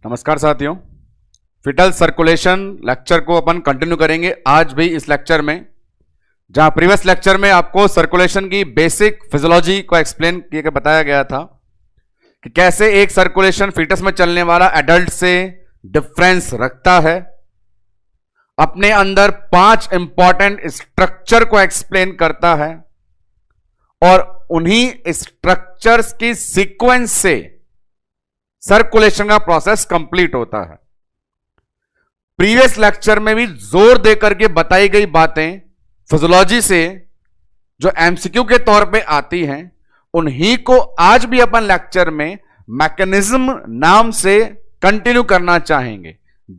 नमस्कार साथियों, foetal circulation lecture को अपन कंटिन्यू करेंगे आज भी इस लेक्चर में। जहां प्रीवियस लेक्चर में आपको सर्कुलेशन की बेसिक फिजियोलॉजी को एक्सप्लेन करके बताया गया था कि कैसे एक सर्कुलेशन फीटस में चलने वाला एडल्ट से डिफरेंस रखता है, अपने अंदर 5 इंपॉर्टेंट स्ट्रक्चर को एक्सप्लेन करता है और उन्हीं स्ट्रक्चर्स की सीक्वेंस से सर्कुलेशन का प्रोसेस कंप्लीट होता है। प्रीवियस लेक्चर में भी जोर देकर के बताई गई बातें फिजियोलॉजी से जो एमसीक्यू के तौर पे आती हैं, उन्हीं को आज भी अपन लेक्चर में मैकेनिज्म नाम से कंटिन्यू करना चाहेंगे।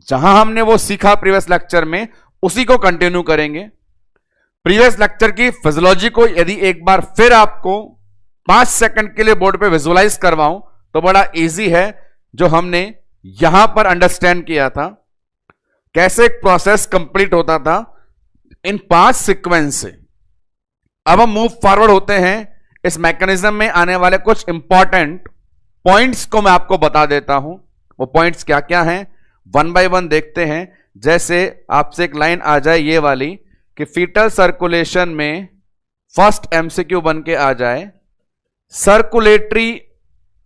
जहां हमने वो सीखा प्रीवियस लेक्चर में, उसी को कंटिन्यू करेंगे। प्रीवियस लेक्चर की फिजियोलॉजी को यदि एक बार फिर आपको 5 सेकंड के लिए बोर्ड पे विजुअलाइज करवाऊं तो बड़ा इजी है। जो हमने यहां पर अंडरस्टैंड किया था कैसे एक प्रोसेस कंप्लीट होता था इन 5 सीक्वेंस से। अब हम मूव फॉरवर्ड होते हैं। इस मैकेनिज्म में आने वाले कुछ इंपॉर्टेंट पॉइंट्स को मैं आपको बता देता हूं। वो पॉइंट्स क्या क्या हैं, वन बाय वन देखते हैं। जैसे आपसे एक लाइन आ जाए ये वाली कि फीटल सर्कुलेशन में फर्स्ट एमसीक्यू बन के आ जाए, सर्कुलेटरी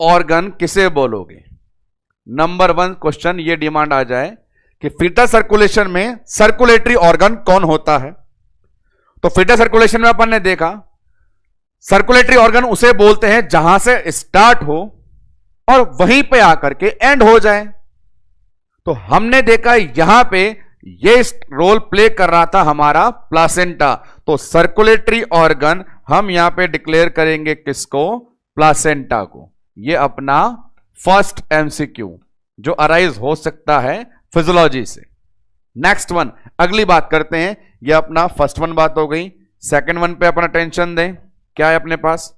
ऑर्गन किसे बोलोगे। नंबर 1 क्वेश्चन ये डिमांड आ जाए कि फीटल सर्कुलेशन में सर्कुलेटरी ऑर्गन कौन होता है। तो फीटल सर्कुलेशन में अपन ने देखा सर्कुलेटरी ऑर्गन उसे बोलते हैं जहां से स्टार्ट हो और वहीं पे आकर के एंड हो जाए। तो हमने देखा यहां पे ये रोल प्ले कर रहा था हमारा प्लासेंटा। तो सर्कुलेटरी ऑर्गन हम यहां पे डिक्लेयर करेंगे किसको, प्लासेंटा को। ये अपना फर्स्ट एमसीक्यू जो अराइज हो सकता है फिजियोलॉजी से। नेक्स्ट वन, अगली बात करते हैं। ये अपना फर्स्ट वन बात हो गई। सेकंड वन पे अपना अटेंशन दें, क्या है अपने पास।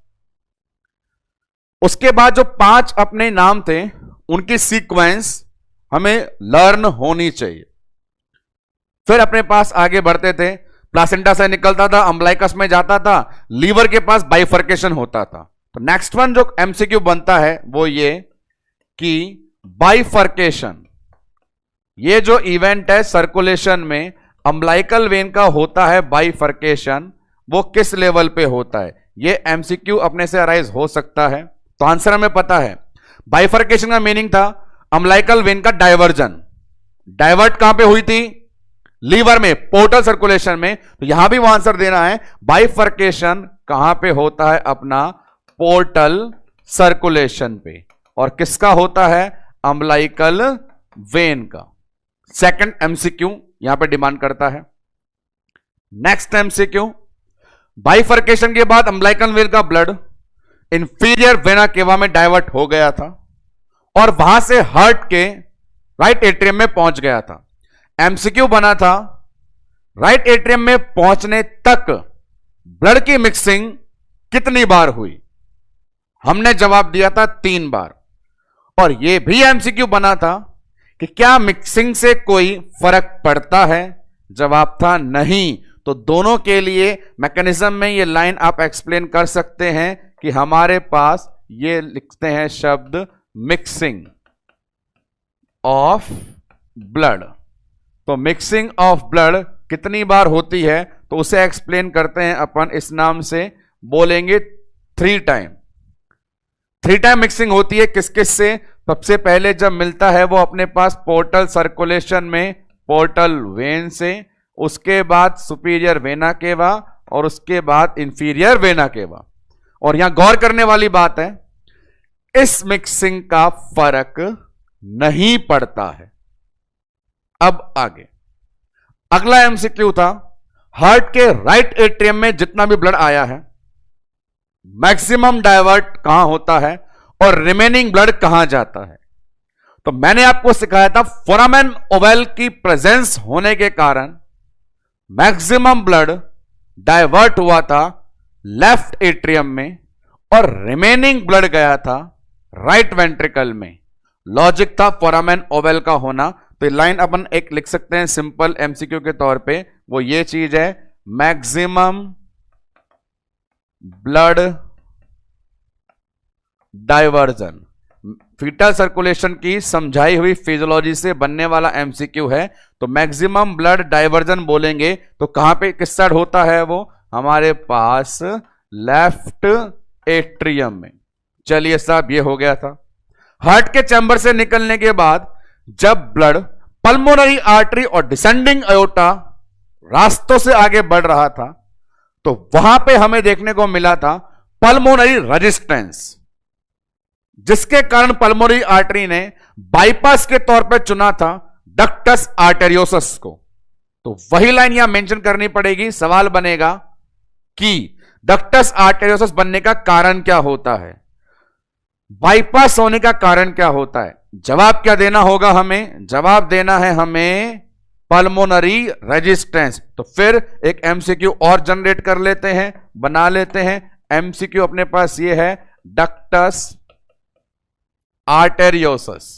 उसके बाद जो 5 अपने नाम थे उनकी सीक्वेंस हमें लर्न होनी चाहिए। फिर अपने पास आगे बढ़ते थे। प्लासेंटा से निकलता था, अम्बलाइकस में जाता था, लीवर के पास बाइफर्केशन होता था। तो नेक्स्ट वन जो एमसीक्यू बनता है वो ये कि बाइफर्केशन, ये जो इवेंट है सर्कुलेशन में अम्बलाइकल वेन का होता है बाइफर्केशन, वो किस लेवल पे होता है। ये एमसीक्यू अपने से अराइज हो सकता है। तो आंसर हमें पता है। बाइफर्केशन का मीनिंग था अम्बलाइकल वेन का डाइवर्जन। डाइवर्ट कहां पे हुई थी, लीवर में, पोर्टल सर्कुलेशन में। तो यहां भी वो आंसर देना है बाइफर्केशन कहां पे होता है, अपना पोर्टल सर्कुलेशन पे। और किसका होता है, अम्बलाइकल वेन का। सेकंड एमसीक्यू यहां पे डिमांड करता है। नेक्स्ट एमसीक्यू, बाइफर्केशन के बाद अम्बलाइकल वेन का ब्लड इंफीरियर वेना केवा में डाइवर्ट हो गया था और वहां से हार्ट के राइट एट्रियम में पहुंच गया था। एमसीक्यू बना था राइट एट्रियम में पहुंचने तक ब्लड की मिक्सिंग कितनी बार हुई। हमने जवाब दिया था 3 बार। और यह भी एमसीक्यू बना था कि क्या मिक्सिंग से कोई फर्क पड़ता है, जवाब था नहीं। तो दोनों के लिए मैकेनिज्म में ये लाइन आप एक्सप्लेन कर सकते हैं कि हमारे पास ये लिखते हैं शब्द मिक्सिंग ऑफ ब्लड। तो मिक्सिंग ऑफ ब्लड कितनी बार होती है तो उसे एक्सप्लेन करते हैं अपन इस नाम से, बोलेंगे 3 टाइम। 3 टाइम मिक्सिंग होती है किस किस से। सबसे पहले जब मिलता है वो अपने पास पोर्टल सर्कुलेशन में पोर्टल वेन से, उसके बाद सुपीरियर वेना केवा और उसके बाद इंफीरियर वेना केवा। और यहां गौर करने वाली बात है, इस मिक्सिंग का फर्क नहीं पड़ता है। अब आगे अगला एमसीक्यू था, हार्ट के राइट एट्रियम में जितना भी ब्लड आया है मैक्सिमम डाइवर्ट कहां होता है और रिमेनिंग ब्लड कहां जाता है। तो मैंने आपको सिखाया था फोरामेन ओवल की प्रेजेंस होने के कारण मैक्सिमम ब्लड डाइवर्ट हुआ था लेफ्ट एट्रियम में और रिमेनिंग ब्लड गया था राइट वेंट्रिकल में। लॉजिक था फोरामेन ओवल का होना। तो लाइन अपन एक लिख सकते हैं सिंपल एमसीक्यू के तौर पे, वो ये चीज है maximum blood diversion. Fetal circulation की समझाई हुई फिजियोलॉजी से बनने वाला एमसीक्यू है। तो मैक्सिमम ब्लड डाइवर्जन बोलेंगे तो कहां पे किस साइड होता है वो, हमारे पास लेफ्ट एट्रियम में। चलिए साहब ये हो गया था। हार्ट के चैम्बर से निकलने के बाद जब ब्लड पल्मोनरी आर्टरी और डिसेंडिंग अयोटा रास्तों से आगे बढ़ रहा था तो वहां पे हमें देखने को मिला था पल्मोनरी रेजिस्टेंस, जिसके कारण पल्मोनरी आर्टरी ने बाईपास के तौर पर चुना था डक्टस आर्टेरियोसस को। तो वही लाइन यहां मेंशन करनी पड़ेगी। सवाल बनेगा कि डक्टस आर्टेरियोसस बनने का कारण क्या होता है, बाईपास होने का कारण क्या होता है। जवाब क्या देना होगा हमें, जवाब देना है हमें पल्मोनरी रेजिस्टेंस। तो फिर एक एमसीक्यू और जनरेट कर लेते हैं, बना लेते हैं। एमसीक्यू अपने पास ये है, डक्टस आर्टेरियोसस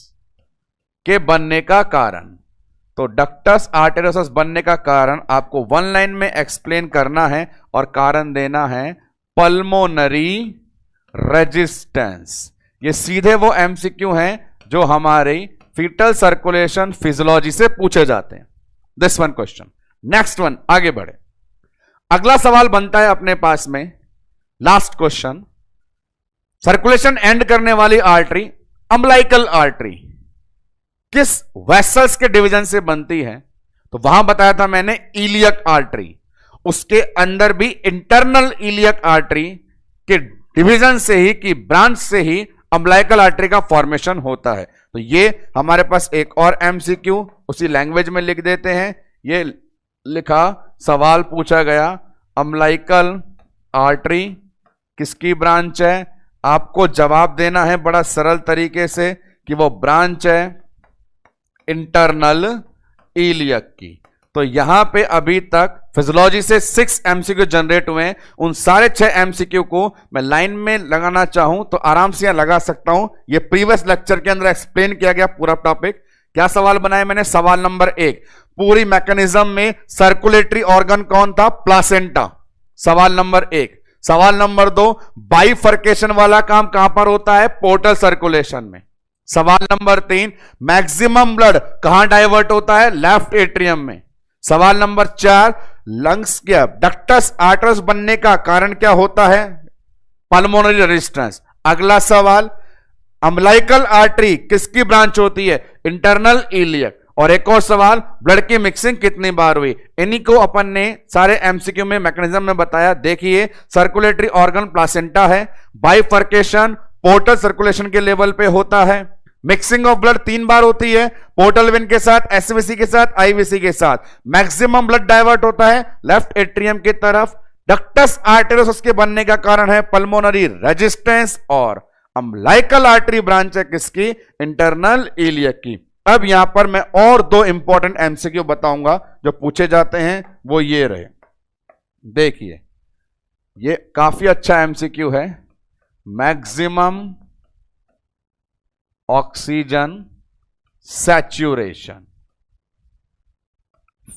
के बनने का कारण। तो डक्टस आर्टेरियोसस बनने का कारण आपको वन लाइन में एक्सप्लेन करना है और कारण देना है पल्मोनरी रेजिस्टेंस। ये सीधे वो एमसीक्यू हैं जो हमारे फीटल सर्कुलेशन फिजियोलॉजी से पूछे जाते हैं। This one question. Next one, आगे बढ़े। अगला सवाल बनता है अपने पास में, लास्ट क्वेश्चन। सर्कुलेशन एंड करने वाली आर्टरी अम्बिलिकल आर्टरी किस वेसल्स के डिवीजन से बनती है? तो वहां बताया था मैंने इलियक आर्टरी, उसके अंदर भी इंटरनल इलियक आर्टरी के डिवीजन से ही, की ब्रांच से ही अम्बिलिकल आर्टरी का फॉर्मेशन होता है। तो ये हमारे पास एक और एमसीक्यू उसी लैंग्वेज में लिख देते हैं। ये लिखा, सवाल पूछा गया अम्बिलिकल आर्टरी किसकी ब्रांच है, आपको जवाब देना है बड़ा सरल तरीके से कि वो ब्रांच है इंटरनल इलियक की। तो यहां पे अभी तक फिजियोलॉजी से 6 एमसीक्यू जनरेट हुए हैं। उन सारे 6 एमसीक्यू को मैं लाइन में लगाना चाहूं तो आराम से यहां लगा सकता हूं। ये प्रीवियस लेक्चर के अंदर एक्सप्लेन किया गया पूरा टॉपिक। क्या सवाल बनाया मैंने? सवाल नंबर 1, पूरी मैकेनिज्म में सर्कुलेटरी ऑर्गन कौन था? प्लासेंटा, सवाल नंबर 1। सवाल नंबर 2, बाइफर्केशन वाला काम कहां पर होता है? पोर्टल सर्कुलेशन में। सवाल नंबर 3, मैक्सिमम ब्लड कहां डाइवर्ट होता है? लेफ्ट एट्रियम में। सवाल नंबर 4, लंग्स क्या डक्टस आर्टरीज बनने का कारण क्या होता है? Pulmonary resistance. अगला सवाल, अम्बिलिकल आर्टरी किसकी ब्रांच होती है? Internal iliac. और एक और सवाल, ब्लड की मिक्सिंग कितनी बार हुई? इन्हीं को अपन ने सारे एमसीक्यू में मैकेनिज्म में बताया। देखिए, सर्कुलेटरी ऑर्गन प्लासेंटा है, बाइफर्केशन पोर्टल सर्कुलेशन के लेवल पे होता है, मिक्सिंग ऑफ ब्लड 3 बार होती है, पोर्टल वेन के साथ, एसवीसी के साथ, आईवीसी के साथ, मैक्सिमम ब्लड डाइवर्ट होता है लेफ्ट एट्रियम की तरफ। डक्टस आर्टेरियोसस के बनने का कारण है पल्मोनरी रेजिस्टेंस और अम्बिलिकल आर्टरी ब्रांच है किसकी? इंटरनल इलियक की। अब यहां पर मैं और 2 इंपॉर्टेंट एमसीक्यू बताऊंगा जो पूछे जाते हैं, वो ये रहे। देखिए, ये काफी अच्छा एमसीक्यू है। Maximum oxygen saturation,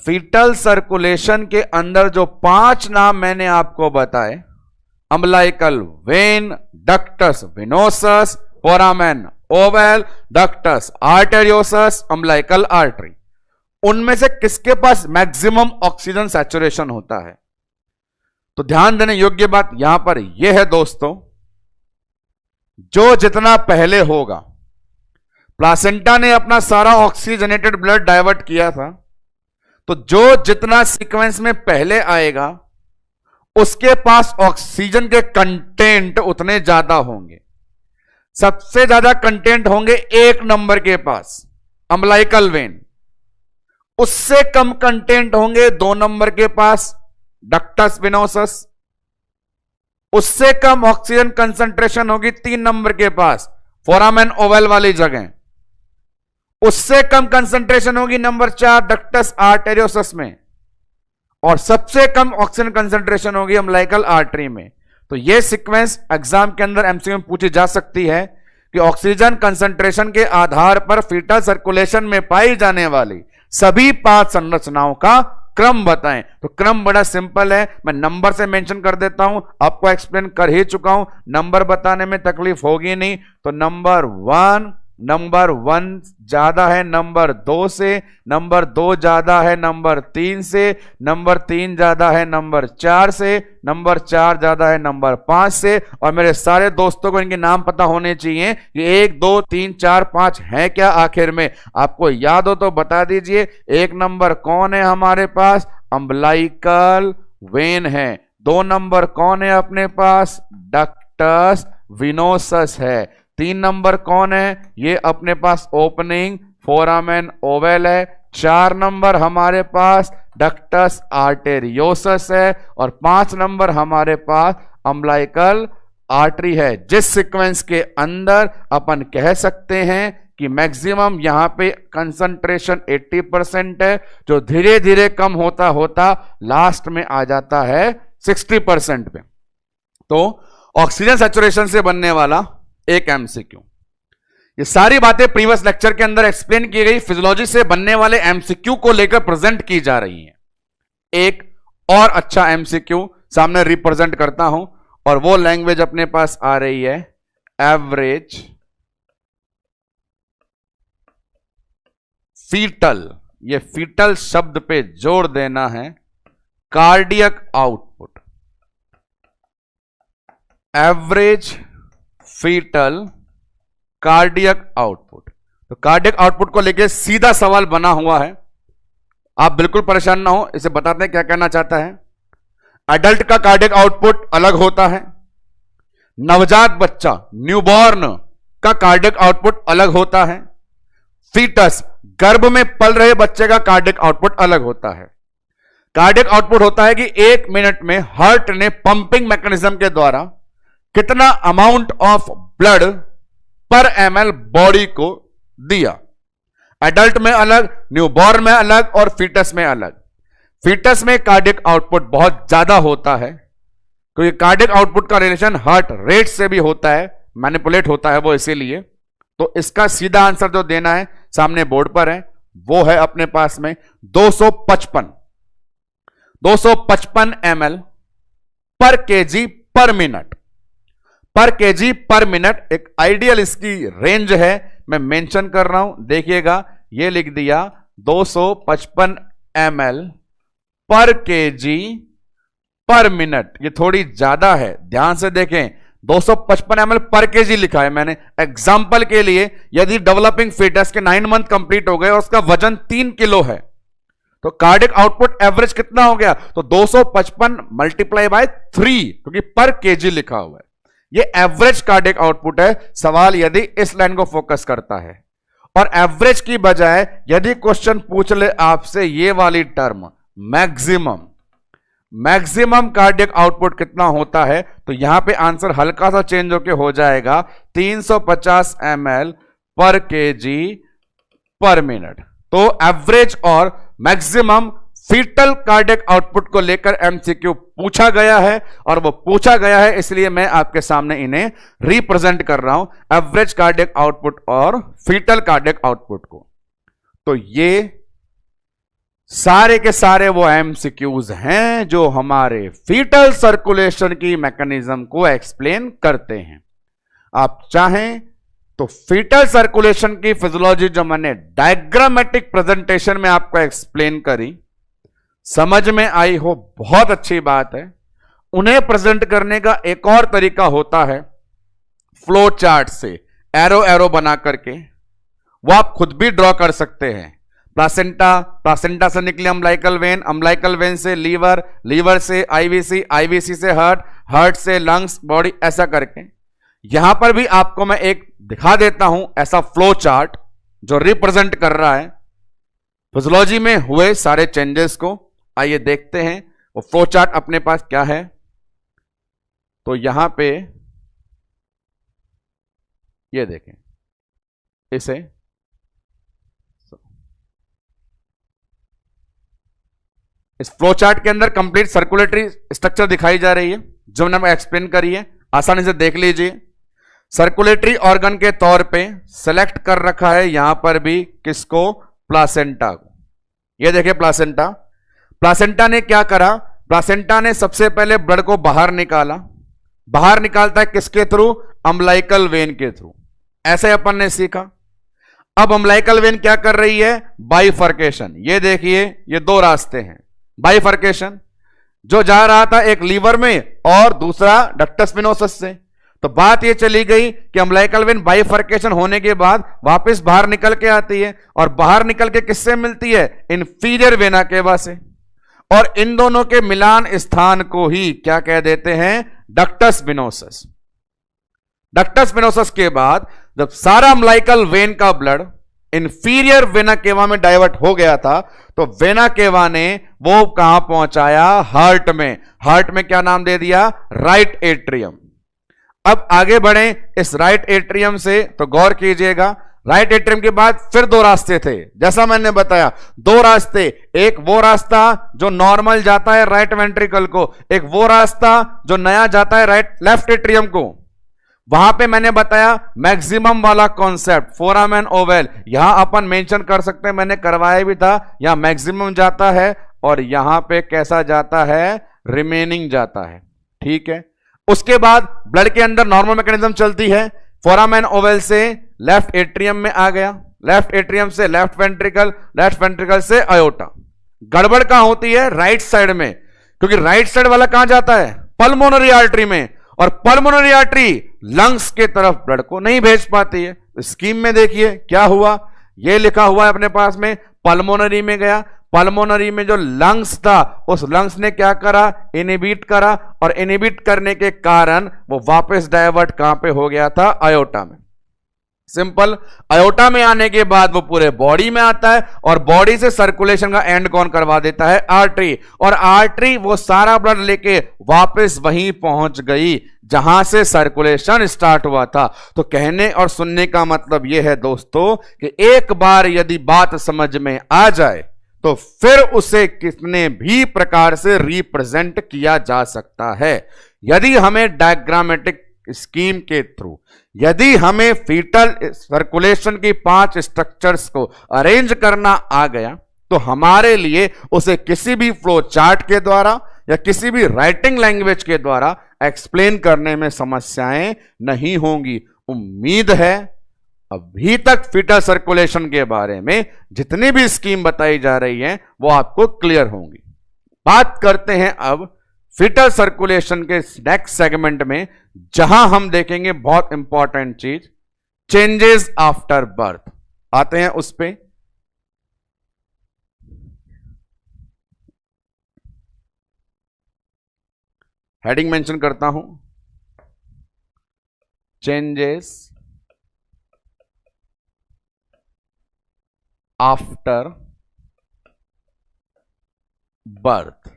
fetal circulation के अंदर जो 5 नाम मैंने आपको बताए, umbilical vein, ductus venosus, foramen ovale, ductus arteriosus, umbilical artery, उनमें से किसके पास मैक्सिमम ऑक्सीजन सैचुरेशन होता है? तो ध्यान देने योग्य बात यहां पर यह है दोस्तों, जो जितना पहले होगा, प्लासेंटा ने अपना सारा ऑक्सीजनेटेड ब्लड डाइवर्ट किया था, तो जो जितना सीक्वेंस में पहले आएगा उसके पास ऑक्सीजन के कंटेंट उतने ज्यादा होंगे। सबसे ज्यादा कंटेंट होंगे 1 नंबर के पास, अम्बिलिकल वेन। उससे कम कंटेंट होंगे 2 नंबर के पास, डक्टस वेनोसस। उससे कम ऑक्सीजन कंसंट्रेशन होगी 3 नंबर के पास, फोरामेन ओवल वाली जगह। उससे कम कंसंट्रेशन होगी नंबर 4 डक्टस आर्टेरियोसस में, और सबसे कम ऑक्सीजन कंसंट्रेशन होगी अम्बिलिकल आर्टरी में। तो यह सीक्वेंस एग्जाम के अंदर एमसीक्यू में पूछी जा सकती है कि ऑक्सीजन कंसंट्रेशन के आधार पर फीटल सर्कुलेशन में पाई जाने वाली सभी 5 संरचनाओं का क्रम बताएं, तो क्रम बड़ा सिंपल है, मैं नंबर से मेंशन कर देता हूं, आपको एक्सप्लेन कर ही चुका हूं, नंबर बताने में तकलीफ होगी नहीं। तो नंबर वन ज्यादा है नंबर 2 से, नंबर 2 ज्यादा है नंबर 3 से, नंबर 3 ज्यादा है नंबर 4 से, नंबर 4 ज्यादा है नंबर 5 से। और मेरे सारे दोस्तों को इनके नाम पता होने चाहिए कि 1 2 3 4 5 है क्या आखिर में, आपको याद हो तो बता दीजिए। 1 नंबर कौन है हमारे पास, अम्बलाइकल वेन है। 2 नंबर कौन है अपने पास, डक्टस विनोसस है। 3 नंबर कौन है, ये अपने पास ओपनिंग फोरामेन ओवल है। 4 नंबर हमारे पास डक्टस आर्टेरियोसस है और 5 नंबर हमारे पास अम्बलाइकल आर्टरी है। जिस सीक्वेंस के अंदर अपन कह सकते हैं कि मैक्सिमम यहां पे कंसंट्रेशन 80% है, जो धीरे धीरे कम होता होता लास्ट में आ जाता है 60% पे। तो ऑक्सीजन सैचुरेशन से बनने वाला एक एमसीक्यू, ये सारी बातें प्रीवियस लेक्चर के अंदर एक्सप्लेन की गई, फिजियोलॉजी से बनने वाले एमसीक्यू को लेकर प्रेजेंट की जा रही है। एक और अच्छा एमसीक्यू सामने रिप्रेजेंट करता हूं और वो लैंग्वेज अपने पास आ रही है एवरेज फीटल, ये फीटल शब्द पे जोर देना है, cardiac output, average fetal cardiac output. तो कार्डियक आउटपुट को लेकर सीधा सवाल बना हुआ है, आप बिल्कुल परेशान ना हो, इसे बताते हैं क्या कहना चाहता है। एडल्ट का कार्डियक आउटपुट अलग होता है, नवजात बच्चा न्यूबॉर्न का कार्डियक आउटपुट अलग होता है, फीटस गर्भ में पल रहे बच्चे का कार्डियक आउटपुट अलग होता है। कार्डियक आउटपुट होता है कि 1 मिनट में हार्ट ने पंपिंग मैकेनिज्म के द्वारा कितना अमाउंट ऑफ ब्लड पर ml बॉडी को दिया। एडल्ट में अलग, न्यूबॉर्न में अलग और फीटस में अलग। फीटस में कार्डियक आउटपुट बहुत ज्यादा होता है क्योंकि कार्डियक आउटपुट का रिलेशन हार्ट रेट से भी होता है, मैनिपुलेट होता है वो इसीलिए। तो इसका सीधा आंसर जो देना है सामने बोर्ड पर है, वो है अपने पास में 255 ml पर केजी पर मिनट, पर केजी पर मिनट। एक आइडियल इसकी रेंज है, मैं मेंशन कर रहा हूं, देखिएगा ये लिख दिया 255 ml पर केजी पर मिनट, ये थोड़ी ज्यादा है, ध्यान से देखें। 255 ml पर केजी लिखा है मैंने एग्जाम्पल के लिए। यदि डेवलपिंग फीटस के 9 मंथ कंप्लीट हो गए और उसका वजन 3 किलो है तो कार्डियक आउटपुट एवरेज कितना हो गया, तो 255 मल्टीप्लाई बाय 3, क्योंकि पर केजी लिखा हुआ है, ये एवरेज कार्डियक आउटपुट है। सवाल यदि इस लाइन को फोकस करता है और एवरेज की बजाय यदि क्वेश्चन पूछ ले आपसे ये वाली टर्म मैक्सिमम कार्डियक आउटपुट कितना होता है, तो यहां पे आंसर हल्का सा चेंज होके हो जाएगा 350 ml पर केजी पर मिनट। तो एवरेज और मैक्सिमम फीटल कार्डियक आउटपुट को लेकर एमसीक्यू पूछा गया है और वो पूछा गया है इसलिए मैं आपके सामने इन्हें रिप्रेजेंट कर रहा हूं, एवरेज कार्डियक आउटपुट और फीटल कार्डियक आउटपुट को। तो ये सारे के सारे वो एमसीक्यूज हैं जो हमारे फीटल सर्कुलेशन की मैकेनिज्म को एक्सप्लेन करते हैं। आप चाहें तो फीटल सर्कुलेशन की फिजियोलॉजी जो मैंने डायग्रामेटिक प्रेजेंटेशन में आपको एक्सप्लेन करी, समझ में आई हो, बहुत अच्छी बात है। उन्हें प्रेजेंट करने का एक और तरीका होता है फ्लो चार्ट से, एरो एरो बना करके, वो आप खुद भी ड्रॉ कर सकते हैं। प्लासेंटा से निकले अम्बलाइकल वेन से लीवर, लीवर से आईवीसी, आईवीसी से हार्ट, हार्ट से लंग्स, बॉडी, ऐसा करके। यहां पर भी आपको मैं एक दिखा देता हूं ऐसा फ्लो चार्ट जो रिप्रेजेंट कर रहा है फिजियोलॉजी में हुए सारे चेंजेस को। आइए देखते हैं वो फ्लो चार्ट अपने पास क्या है। तो यहां पे ये देखें, इसे इस फ्लो चार्ट के अंदर कंप्लीट सर्कुलेटरी स्ट्रक्चर दिखाई जा रही है जो मैंने एक्सप्लेन करी है, आसानी से देख लीजिए। सर्कुलेटरी ऑर्गन के तौर पे सेलेक्ट कर रखा है यहां पर भी किसको, प्लासेंटा को। ये देखिए प्लासेंटा, प्लासेंटा ने क्या करा? प्लासेंटा ने सबसे पहले ब्लड को बाहर निकाला। बाहर निकालता है किसके थ्रू? अम्बिलिकल वेन के थ्रू। ऐसे अपन ने सीखा। अब अम्बिलिकल वेन क्या कर रही है? बाइफर्केशन। ये देखिए, ये दो रास्ते हैं। बाइफर्केशन जो जा रहा था एक लीवर में और दूसरा डक्टस वेनोसस से। तो बात ये चली गई कि अम्बिलिकल वेन बाइफर्केशन होने के बाद वापस बाहर निकल के आती है, और बाहर निकल के किससे मिलती है? इंफीरियर वेना केवा से। और इन दोनों के मिलान स्थान को ही क्या कह देते हैं? Ductus venosus. डक्टस वेनोसस के बाद जब सारा अम्बिलिकल वेन का ब्लड इंफीरियर वेना केवा में डाइवर्ट हो गया था, तो वेना केवा ने वो कहां पहुंचाया? हार्ट में। हार्ट में क्या नाम दे दिया? Right atrium. अब आगे बढ़े इस राइट एट्रियम से, तो गौर कीजिएगा, राइट एट्रियम के बाद फिर दो रास्ते थे। जैसा मैंने बताया, दो रास्ते, एक वो रास्ता जो नॉर्मल जाता है राइट वेंट्रिकल को, एक वो रास्ता जो नया जाता है राइट लेफ्ट एट्रियम को। वहां पे मैंने बताया मैक्सिमम वाला कॉन्सेप्ट, फोरामेन ओवेल, यहां अपन मेंशन कर सकते हैं, मैंने करवाया भी था। यहां मैक्सिमम जाता है और यहां पे कैसा जाता है? रिमेनिंग जाता है। ठीक है। उसके बाद ब्लड के अंदर नॉर्मल मैकेनिज्म चलती है। फोरामेन ओवेल से लेफ्ट एट्रियम में आ गया, लेफ्ट एट्रियम से लेफ्ट वेंट्रिकल, लेफ्ट वेंट्रिकल से अयोटा। गड़बड़ कहां होती है? राइट साइड में, क्योंकि राइट साइड वाला कहां जाता है? पल्मोनरी आर्टरी में, और पल्मोनरी आर्टरी लंग्स के तरफ ब्लड को नहीं भेज पाती है। स्कीम में देखिए क्या हुआ, ये लिखा हुआ है अपने पास में, पल्मोनरी में गया, पल्मोनरी में जो लंग्स था उस लंग्स ने क्या करा? इनहिबिट करा, और इनहिबिट करने के कारण वो वापस डाइवर्ट कहां पे हो गया था? अयोटा में। सिंपल। अयोटा में आने के बाद वो पूरे बॉडी में आता है, और बॉडी से सर्कुलेशन का एंड कौन करवा देता है? आर्टरी। और आर्टरी वो सारा ब्लड लेके वापस वहीं पहुंच गई जहां से सर्कुलेशन स्टार्ट हुआ था। तो कहने और सुनने का मतलब यह है दोस्तों कि एक बार यदि बात समझ में आ जाए तो फिर उसे कितने भी प्रकार से रिप्रेजेंट किया जा सकता है। यदि हमें डायग्रामेटिक स्कीम के थ्रू, यदि हमें फीटल सर्कुलेशन की 5 स्ट्रक्चर्स को अरेंज करना आ गया, तो हमारे लिए उसे किसी भी फ्लो चार्ट के द्वारा या किसी भी राइटिंग लैंग्वेज के द्वारा एक्सप्लेन करने में समस्याएं नहीं होंगी। उम्मीद है अभी तक फीटल सर्कुलेशन के बारे में जितनी भी स्कीम बताई जा रही है वो आपको क्लियर होंगी। बात करते हैं अब फीटल सर्कुलेशन के नेक्स्ट सेगमेंट में, जहां हम देखेंगे बहुत इंपॉर्टेंट चीज, चेंजेस आफ्टर बर्थ। आते हैं उस पे। हेडिंग मेंशन करता हूं, चेंजेस आफ्टर बर्थ।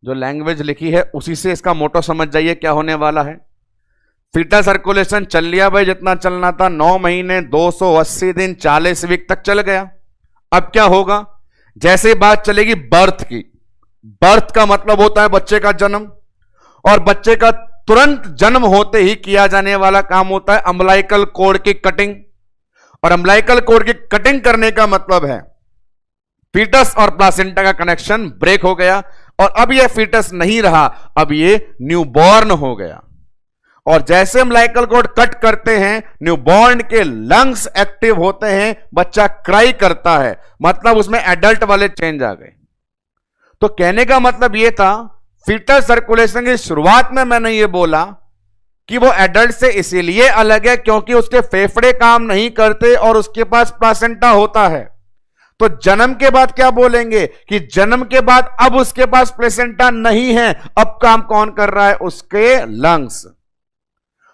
जो लैंग्वेज लिखी है उसी से इसका मोटो समझ जाइए क्या होने वाला है। फीटल सर्कुलेशन चल लिया भाई, जितना चलना था, 9 महीने 280 दिन 40 वीक तक चल गया। अब क्या होगा? जैसे बात चलेगी बर्थ की, बर्थ का मतलब होता है बच्चे का जन्म, और बच्चे का तुरंत जन्म होते ही किया जाने वाला काम होता है अम्बिलिकल कॉर्ड की कटिंग। और अम्बिलिकल कॉर्ड की कटिंग करने का मतलब है फीटस और प्लासेंटा का कनेक्शन ब्रेक हो गया, और अब यह फीटस नहीं रहा, अब ये न्यूबॉर्न हो गया। और जैसे अम्बिलिकल कॉर्ड कट करते हैं, न्यूबॉर्न के लंग्स एक्टिव होते हैं, बच्चा क्राई करता है, मतलब उसमें एडल्ट वाले चेंज आ गए। तो कहने का मतलब यह था, फीटल सर्कुलेशन की शुरुआत में मैंने ये बोला कि वो एडल्ट से इसीलिए अलग है क्योंकि उसके फेफड़े काम नहीं करते और उसके पास प्लासेंटा होता है। तो जन्म के बाद क्या बोलेंगे कि जन्म के बाद अब उसके पास प्लेसेंटा नहीं है, अब काम कौन कर रहा है? उसके लंग्स।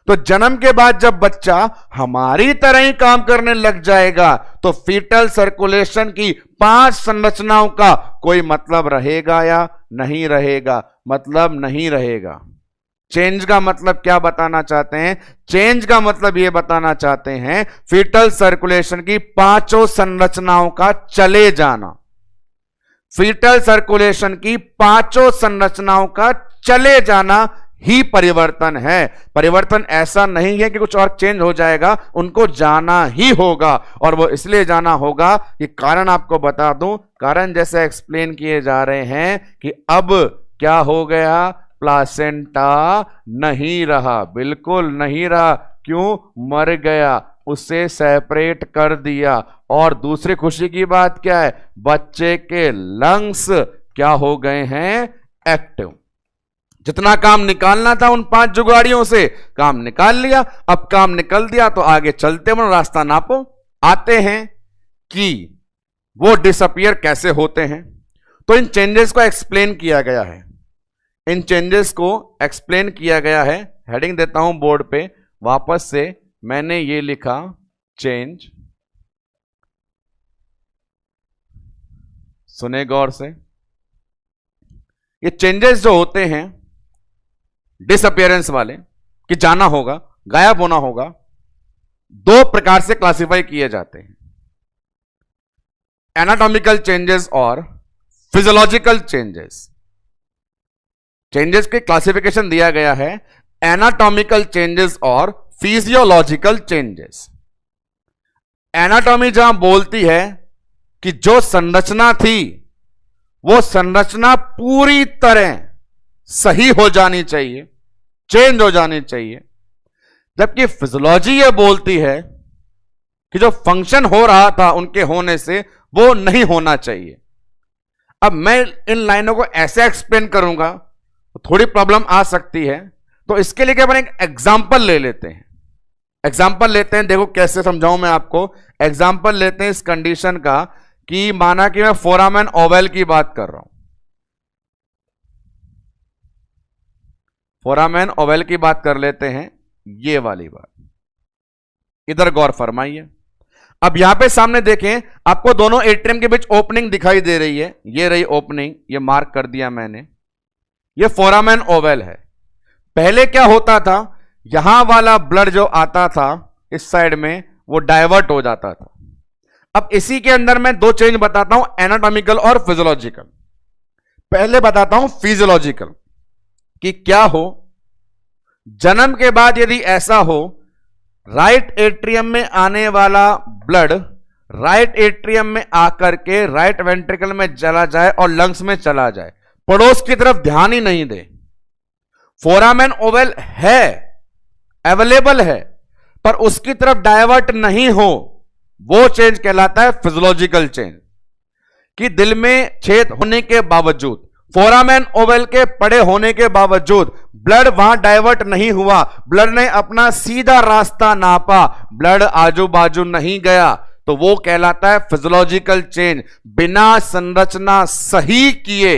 तो जन्म के बाद जब बच्चा हमारी तरह ही काम करने लग जाएगा तो फीटल सर्कुलेशन की 5 संरचनाओं का कोई मतलब रहेगा या नहीं रहेगा? मतलब नहीं रहेगा। चेंज का मतलब क्या बताना चाहते हैं? चेंज का मतलब यह बताना चाहते हैं फीटल सर्कुलेशन की 5 संरचनाओं का चले जाना। फीटल सर्कुलेशन की 5 संरचनाओं का चले जाना ही परिवर्तन है। परिवर्तन ऐसा नहीं है कि कुछ और चेंज हो जाएगा, उनको जाना ही होगा। और वो इसलिए जाना होगा कि कारण आपको बता दूं, कारण जैसे एक्सप्लेन किए जा रहे हैं कि अब क्या हो गया, प्लासेंटा नहीं रहा, बिल्कुल नहीं रहा। क्यों? मर गया, उसे सेपरेट कर दिया। और दूसरी खुशी की बात क्या है, बच्चे के लंग्स क्या हो गए हैं, एक्टिव। जितना काम निकालना था उन 5 जुगाड़ियों से, काम निकाल लिया। अब काम निकल दिया तो आगे चलते बनो, रास्ता नापो। आते हैं कि वो डिसअपियर कैसे होते हैं। तो इन चेंजेस को एक्सप्लेन किया गया है, इन चेंजेस को एक्सप्लेन किया गया है। हेडिंग देता हूं बोर्ड पे वापस से, मैंने ये लिखा चेंज। सुने गौर से, ये चेंजेस जो होते हैं डिसअपियरेंस वाले, कि जाना होगा, गायब होना होगा, 2 प्रकार से क्लासिफाई किए जाते हैं, एनाटॉमिकल चेंजेस और फिजियोलॉजिकल चेंजेस। चेंजेस के क्लासिफिकेशन दिया गया है, एनाटॉमिकल चेंजेस और फिजियोलॉजिकल चेंजेस। एनाटॉमी जहां बोलती है कि जो संरचना थी वो संरचना पूरी तरह सही हो जानी चाहिए, चेंज हो जानी चाहिए, जबकि फिजियोलॉजी ये बोलती है कि जो फंक्शन हो रहा था उनके होने से वो नहीं होना चाहिए। अब मैं इन लाइनों को ऐसे एक्सप्लेन करूंगा तो थोड़ी प्रॉब्लम आ सकती है, तो इसके लिए अपन एक एग्जाम्पल ले लेते हैं। एग्जाम्पल लेते हैं, देखो कैसे समझाऊं मैं आपको। एग्जाम्पल लेते हैं इस कंडीशन का कि माना कि मैं फोरामेन ओवल की बात कर रहा हूं, फोरामेन ओवल की बात कर लेते हैं, ये वाली बात। इधर गौर फरमाइए। अब यहां पे सामने देखें, आपको दोनों एट्रियम के बीच ओपनिंग दिखाई दे रही है, ये रही ओपनिंग, ये मार्क कर दिया मैंने, ये फोरामेन ओवल है। पहले क्या होता था, यहां वाला ब्लड जो आता था इस साइड में वो डाइवर्ट हो जाता था। अब इसी के अंदर मैं 2 चेंज बताता हूं, एनाटॉमिकल और फिजियोलॉजिकल। पहले बताता हूं फिजियोलॉजिकल कि क्या हो, जन्म के बाद यदि ऐसा हो, राइट एट्रियम में आने वाला ब्लड राइट एट्रियम में आकर के राइट वेंट्रिकल में चला जाए और लंग्स में चला जाए, पड़ोस की तरफ ध्यान ही नहीं दे। फोरामेन ओवल है, अवेलेबल है, पर उसकी तरफ डाइवर्ट नहीं हो, वो चेंज कहलाता है फिजियोलॉजिकल चेंज। कि दिल में छेद होने के बावजूद, फोरामेन ओवल के पड़े होने के बावजूद ब्लड वहां डाइवर्ट नहीं हुआ, ब्लड ने अपना सीधा रास्ता नापा, ब्लड आजू बाजू नहीं गया, तो वो कहलाता है फिजियोलॉजिकल चेंज। बिना संरचना सही किए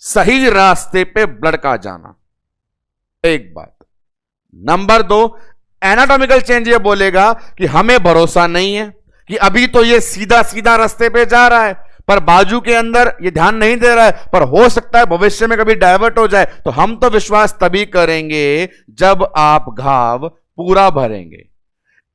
सही रास्ते पे ब्लड का जाना, एक बात। नंबर 2, एनाटॉमिकल चेंज ये बोलेगा कि हमें भरोसा नहीं है कि अभी तो ये सीधा सीधा रास्ते पे जा रहा है, पर बाजू के अंदर ये ध्यान नहीं दे रहा है, पर हो सकता है भविष्य में कभी डाइवर्ट हो जाए, तो हम तो विश्वास तभी करेंगे जब आप घाव पूरा भरेंगे।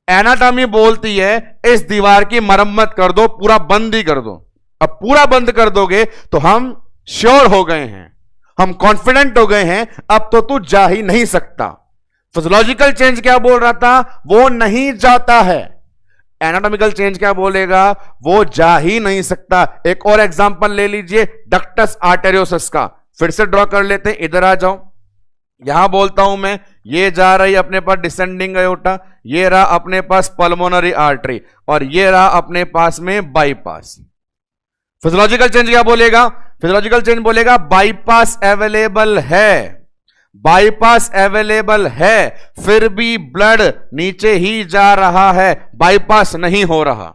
एनाटॉमी बोलती है इस दीवार की मरम्मत कर दो, पूरा बंद ही कर दो। अब पूरा बंद कर दोगे तो हम श्योर हो गए हैं, हम कॉन्फिडेंट हो गए हैं, अब तो तू जा ही नहीं सकता। फिजियोलॉजिकल चेंज क्या बोल रहा था, वो नहीं जाता है। एनाटॉमिकल चेंज क्या बोलेगा, वो जा ही नहीं सकता। एक और एग्जांपल ले लीजिए डक्टस आर्टेरियोसस का, फिर से ड्रॉ कर लेते हैं, इधर आ जाओ। यहां बोलता हूं मैं, ये जा रही अपने पास डिसेंडिंग अयोटा, ये रहा अपने पास पल्मोनरी आर्टरी, और ये रहा अपने पास में बाईपास। फिजियोलॉजिकल चेंज क्या बोलेगा, फिजियोलॉजिकल चेंज बोलेगा बाईपास अवेलेबल है, बाईपास अवेलेबल है, फिर भी ब्लड नीचे ही जा रहा है, बाईपास नहीं हो रहा।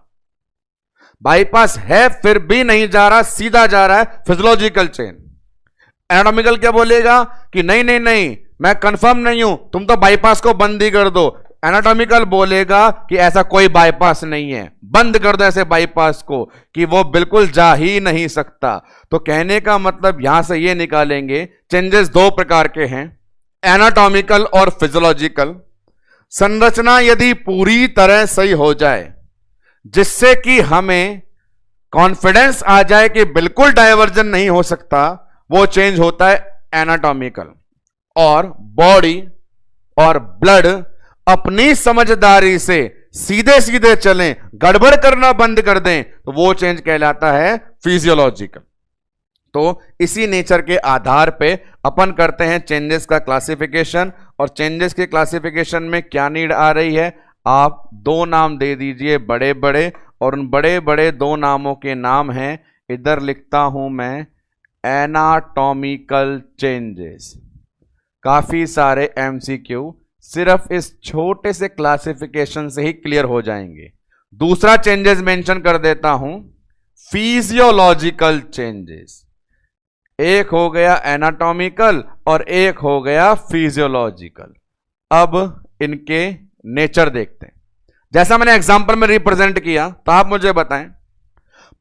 बाईपास है फिर भी नहीं जा रहा, सीधा जा रहा है, फिजियोलॉजिकल चेंज। एनाटॉमिकल क्या बोलेगा कि नहीं नहीं नहीं, मैं कंफर्म नहीं हूं, तुम तो बाईपास को बंद ही कर दो। एनाटॉमिकल बोलेगा कि ऐसा कोई बाईपास नहीं है, बंद कर दो ऐसे बाईपास को, कि वो बिल्कुल जा ही नहीं सकता। तो कहने का मतलब यहां से ये निकालेंगे, चेंजेस 2 प्रकार के हैं, एनाटॉमिकल और फिजियोलॉजिकल। संरचना यदि पूरी तरह सही हो जाए, जिससे कि हमें कॉन्फिडेंस आ जाए कि बिल्कुल डायवर्जन नहीं हो सकता, वो चेंज होता है एनाटॉमिकल। और बॉडी और ब्लड अपनी समझदारी से सीधे सीधे चलें, गड़बड़ करना बंद कर दें, तो वो चेंज कहलाता है फिजियोलॉजिकल। तो इसी नेचर के आधार पे अपन करते हैं चेंजेस का क्लासिफिकेशन। और चेंजेस के क्लासिफिकेशन में क्या नीड आ रही है, आप दो नाम दे दीजिए बड़े बड़े, और उन बड़े बड़े दो नामों के नाम हैं, इधर लिखता हूं मैं, एनाटॉमिकल चेंजेस। काफी सारे एमसीक्यू सिर्फ इस छोटे से क्लासिफिकेशन से ही क्लियर हो जाएंगे। दूसरा चेंजेस मेंशन कर देता हूं, फिजियोलॉजिकल चेंजेस। एक हो गया एनाटॉमिकल और एक हो गया फिजियोलॉजिकल। अब इनके नेचर देखते हैं। जैसा मैंने एग्जांपल में रिप्रेजेंट किया, तो आप मुझे बताएं,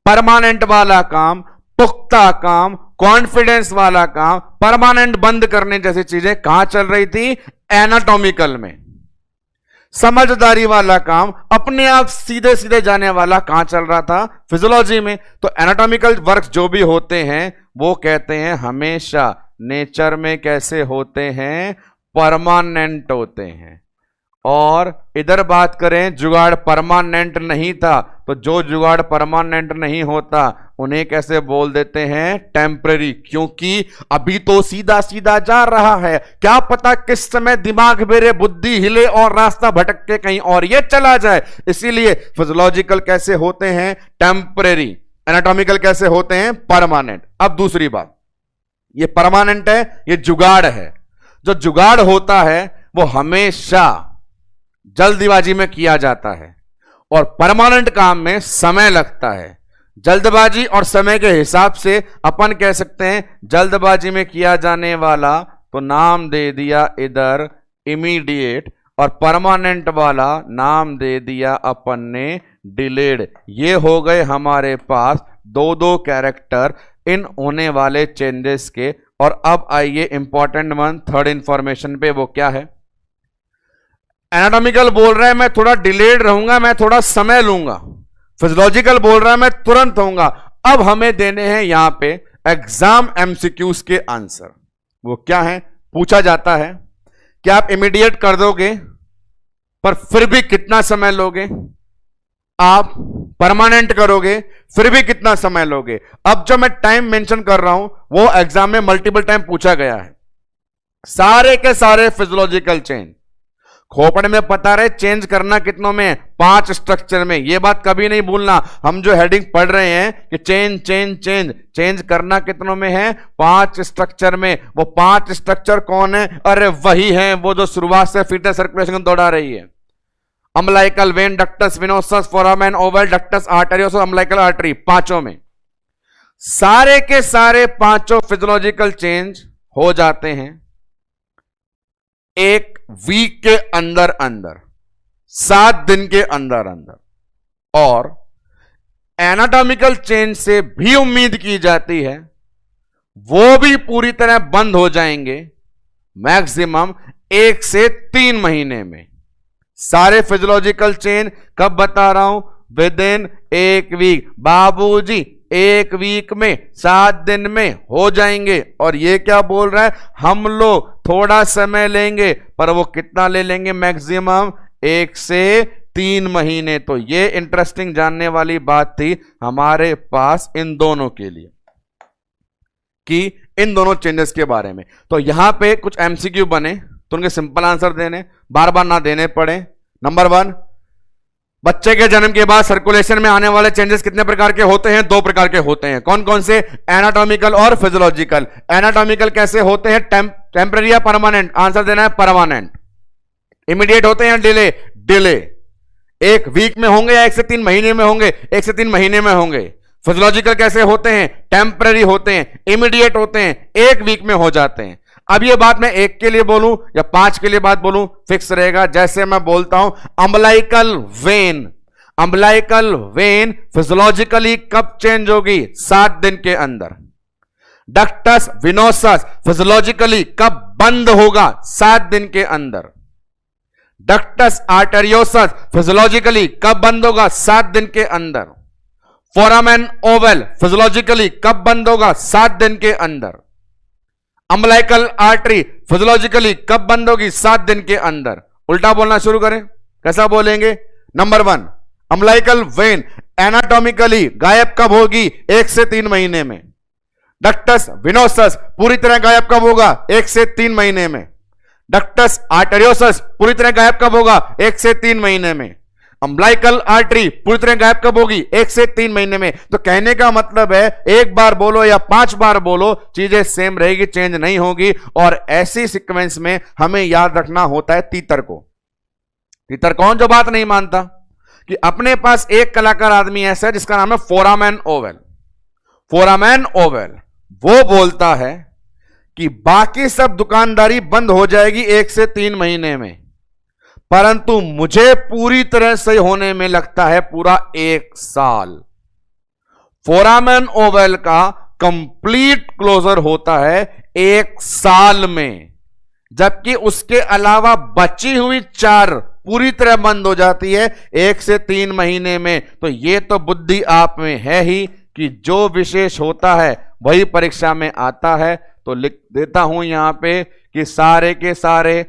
परमानेंट वाला काम, पुख्ता काम, कॉन्फिडेंस वाला काम, परमानेंट बंद करने जैसी चीजें कहां चल रही थी, एनाटॉमिकल में। समझदारी वाला काम, अपने आप सीधे सीधे जाने वाला कहां चल रहा था, फिजियोलॉजी में। तो एनाटॉमिकल वर्क जो भी होते हैं वो कहते हैं हमेशा नेचर में कैसे होते हैं, परमानेंट होते हैं। और इधर बात करें, जुगाड़ परमानेंट नहीं था, तो जो जुगाड़ परमानेंट नहीं होता उन्हें कैसे बोल देते हैं, टेम्पररी। क्योंकि अभी तो सीधा सीधा जा रहा है, क्या पता किस समय दिमाग मेरे बुद्धि हिले और रास्ता भटक के कहीं और ये चला जाए। इसीलिए फिजियोलॉजिकल कैसे होते हैं, टेम्पररी। एनाटॉमिकल कैसे होते हैं, परमानेंट। अब दूसरी बात, ये परमानेंट है, ये जुगाड़ है। जो जुगाड़ होता है वो हमेशा जल्दबाजी में किया जाता है, और परमानेंट काम में समय लगता है। जल्दबाजी और समय के हिसाब से अपन कह सकते हैं जल्दबाजी में किया जाने वाला, तो नाम दे दिया इधर इमीडिएट, और परमानेंट वाला नाम दे दिया अपन ने डिलेड। ये हो गए हमारे पास दो दो कैरेक्टर इन होने वाले चेंजेस के। और अब आइए इंपॉर्टेंट वन, थर्ड इंफॉर्मेशन पे, वो क्या है। एनाटॉमिकल बोल रहा है मैं थोड़ा डिलेड रहूंगा, मैं थोड़ा समय लूंगा। फिजियोलॉजिकल बोल रहा है मैं तुरंत होऊंगा। अब हमें देने हैं यहां पे एग्जाम एमसीक्यूज के आंसर। वो क्या है, पूछा जाता है कि आप इमीडिएट कर दोगे पर फिर भी कितना समय लोगे, आप परमानेंट करोगे फिर भी कितना समय लोगे। अब जो मैं टाइम मेंशन कर रहा हूं वो एग्जाम में मल्टीपल टाइम पूछा गया है। सारे के सारे फिजियोलॉजिकल चेंज, खोपड़े में पता रहे चेंज करना कितनों में, 5 स्ट्रक्चर में। यह बात कभी नहीं भूलना, हम जो हेडिंग पढ़ रहे हैं कि चेंज चेंज चेंज, चेंज करना कितनों में है, 5 स्ट्रक्चर में। वो 5 स्ट्रक्चर कौन है, अरे वही है वो जो शुरुआत से फीटस सर्कुलेशन दौड़ा रही है। Umbilical vein, ductus venosus, foramen ovale, ductus arteriosus, umbilical artery, पांचों में सारे के सारे पांचों फिजियोलॉजिकल चेंज हो जाते हैं एक वीक के अंदर अंदर, 7 दिन के अंदर अंदर। और एनाटॉमिकल चेंज से भी उम्मीद की जाती है वो भी पूरी तरह बंद हो जाएंगे मैक्सिमम 1 से 3 महीने में। सारे फिजियोलॉजिकल चेंज कब बता रहा हूं, विद इन 1 वीक। बाबूजी 1 वीक में, 7 दिन में हो जाएंगे। और ये क्या बोल रहा है, हम लोग थोड़ा समय लेंगे, पर वो कितना ले लेंगे, मैक्सिमम 1 से 3 महीने। तो ये इंटरेस्टिंग जानने वाली बात थी हमारे पास इन दोनों के लिए, कि इन दोनों चेंजेस के बारे में। तो यहां पे कुछ एमसीक्यू बने तो उनके सिंपल आंसर देने, बार बार ना देने पड़े। नंबर 1, बच्चे के जन्म के बाद सर्कुलेशन में आने वाले चेंजेस कितने प्रकार के होते हैं, 2 प्रकार के होते हैं। कौन कौन से, एनाटॉमिकल और फिजियोलॉजिकल। एनाटॉमिकल कैसे होते हैं, टेम्पररी या परमानेंट, आंसर देना है परमानेंट। इमीडिएट होते हैं डिले, डिले 1 वीक में होंगे या 1 से 3 महीने में होंगे, 1 से 3 महीने में होंगे। फिजियोलॉजिकल कैसे होते हैं, टेम्पररी होते हैं, इमीडिएट होते हैं, 1 वीक में हो जाते हैं। अब ये बात मैं 1 के लिए बोलूं या 5 के लिए बात बोलूं, फिक्स रहेगा। जैसे मैं बोलता हूं umbilical when, umbilical when physiologically कब चेंज होगी, 7 दिन के अंदर। डक्टस वेनोसस फिजियोलॉजिकली कब बंद होगा, 7 दिन के अंदर। डक्टस आर्टेरियोसस फिजियोलॉजिकली कब बंद होगा, 7 दिन के अंदर। फोरामेन ओवल फिजियोलॉजिकली कब बंद होगा, 7 दिन के अंदर। अम्बिलिकल आर्टरी फिजियोलॉजिकली कब बंद होगी? 7 दिन के अंदर। उल्टा बोलना शुरू करें, कैसा बोलेंगे? नंबर 1, अम्बिलिकल वेन एनाटॉमिकली गायब कब होगी? 1 से 3 महीने में। डक्टस विनोसस पूरी तरह गायब कब होगा? 1 से 3 महीने में। डक्टस आर्टेरियोसस पूरी तरह गायब कब होगा? 1 से 3 महीने में। अम्बिलिकल आर्टरी पूरी तरह गायब कब होगी? 1 से 3 महीने में। तो कहने का मतलब है 1 बार बोलो या 5 बार बोलो, चीजें सेम रहेगी, चेंज नहीं होगी। और ऐसी सीक्वेंस में हमें याद रखना होता है तीतर को। तीतर कौन? जो बात नहीं मानता कि अपने पास एक कलाकार आदमी ऐसा है जिसका नाम है फोरामैन ओवेल। फोरामैन ओवेल वो बोलता है कि बाकी सब दुकानदारी बंद हो जाएगी 1 से 3 महीने में, परंतु मुझे पूरी तरह से होने में लगता है पूरा 1 साल। फोरामैन ओवेल का कंप्लीट क्लोजर होता है 1 साल में, जबकि उसके अलावा बची हुई 4 पूरी तरह बंद हो जाती है 1 से 3 महीने में। तो यह तो बुद्धि आप में है ही कि जो विशेष होता है वही परीक्षा में आता है। तो लिख देता हूं यहां पे कि सारे के सारे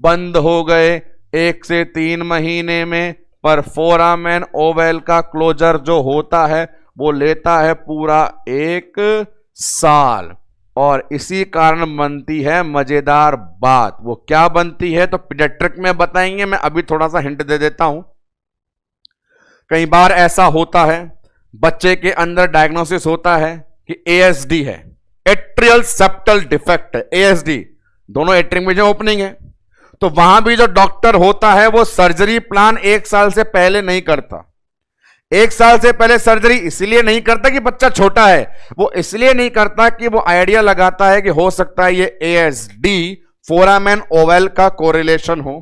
बंद हो गए 1 से 3 महीने में, पर फोरामैन ओवेल का क्लोजर जो होता है वो लेता है पूरा 1 साल। और इसी कारण बनती है मजेदार बात। वो क्या बनती है तो पीडियाट्रिक में बताएंगे, मैं अभी थोड़ा सा हिंट दे देता हूं। कई बार ऐसा होता है बच्चे के अंदर डायग्नोसिस होता है कि एएसडी है, एट्रियल सेप्टल डिफेक्ट, एएसडी, दोनों एट्रियम में जो ओपनिंग है। तो वहां भी जो डॉक्टर होता है वो सर्जरी प्लान 1 साल से पहले नहीं करता। 1 साल से पहले सर्जरी इसलिए नहीं करता कि बच्चा छोटा है, वो इसलिए नहीं करता कि वो आइडिया लगाता है कि हो सकता है ये एएसडी फोरामैन ओवेल का कोरिलेशन हो।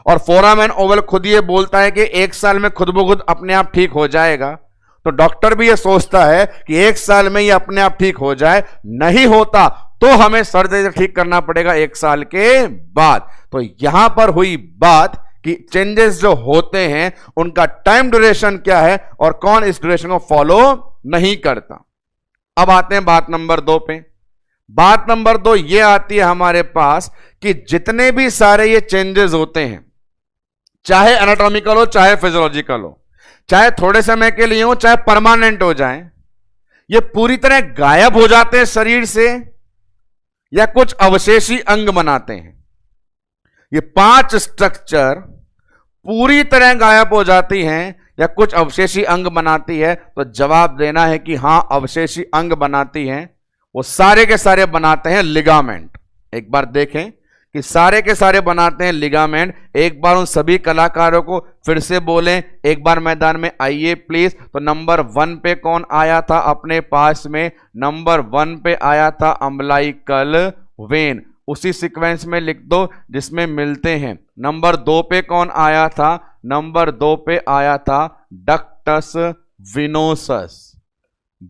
और फोरामैन ओवेल खुद ये बोलता है कि 1 साल में खुद ब खुद अपने आप ठीक हो जाएगा। तो डॉक्टर भी ये सोचता है कि 1 साल में ये अपने आप ठीक हो जाए, नहीं होता तो हमें सर्जरी से ठीक करना पड़ेगा 1 साल के बाद। तो यहां पर हुई बात कि चेंजेस जो होते हैं उनका टाइम ड्यूरेशन क्या है और कौन इस ड्यूरेशन को फॉलो नहीं करता। अब आते हैं बात नंबर 2 पे। बात नंबर 2 ये आती है हमारे पास कि जितने भी सारे ये चेंजेस होते हैं, चाहे एनाटॉमिकल हो चाहे फिजियोलॉजिकल हो, चाहे थोड़े समय के लिए हो चाहे परमानेंट हो जाएं, ये पूरी तरह गायब हो जाते हैं शरीर से या कुछ अवशेषी अंग बनाते हैं। ये 5 स्ट्रक्चर पूरी तरह गायब हो जाती हैं या कुछ अवशेषी अंग बनाती है। तो जवाब देना है कि हां, अवशेषी अंग बनाती हैं। वो सारे के सारे बनाते हैं लिगामेंट। एक बार देखें कि सारे के सारे बनाते हैं लिगामेंट। एक बार उन सभी कलाकारों को फिर से बोलें, एक बार मैदान में आइए प्लीज। तो नंबर 1 पे कौन आया था अपने पास में? नंबर 1 पे आया था अम्बिलिकल वेन। उसी सीक्वेंस में लिख दो जिसमें मिलते हैं। नंबर 2 पे कौन आया था? नंबर 2 पे आया था डक्टस विनोसस।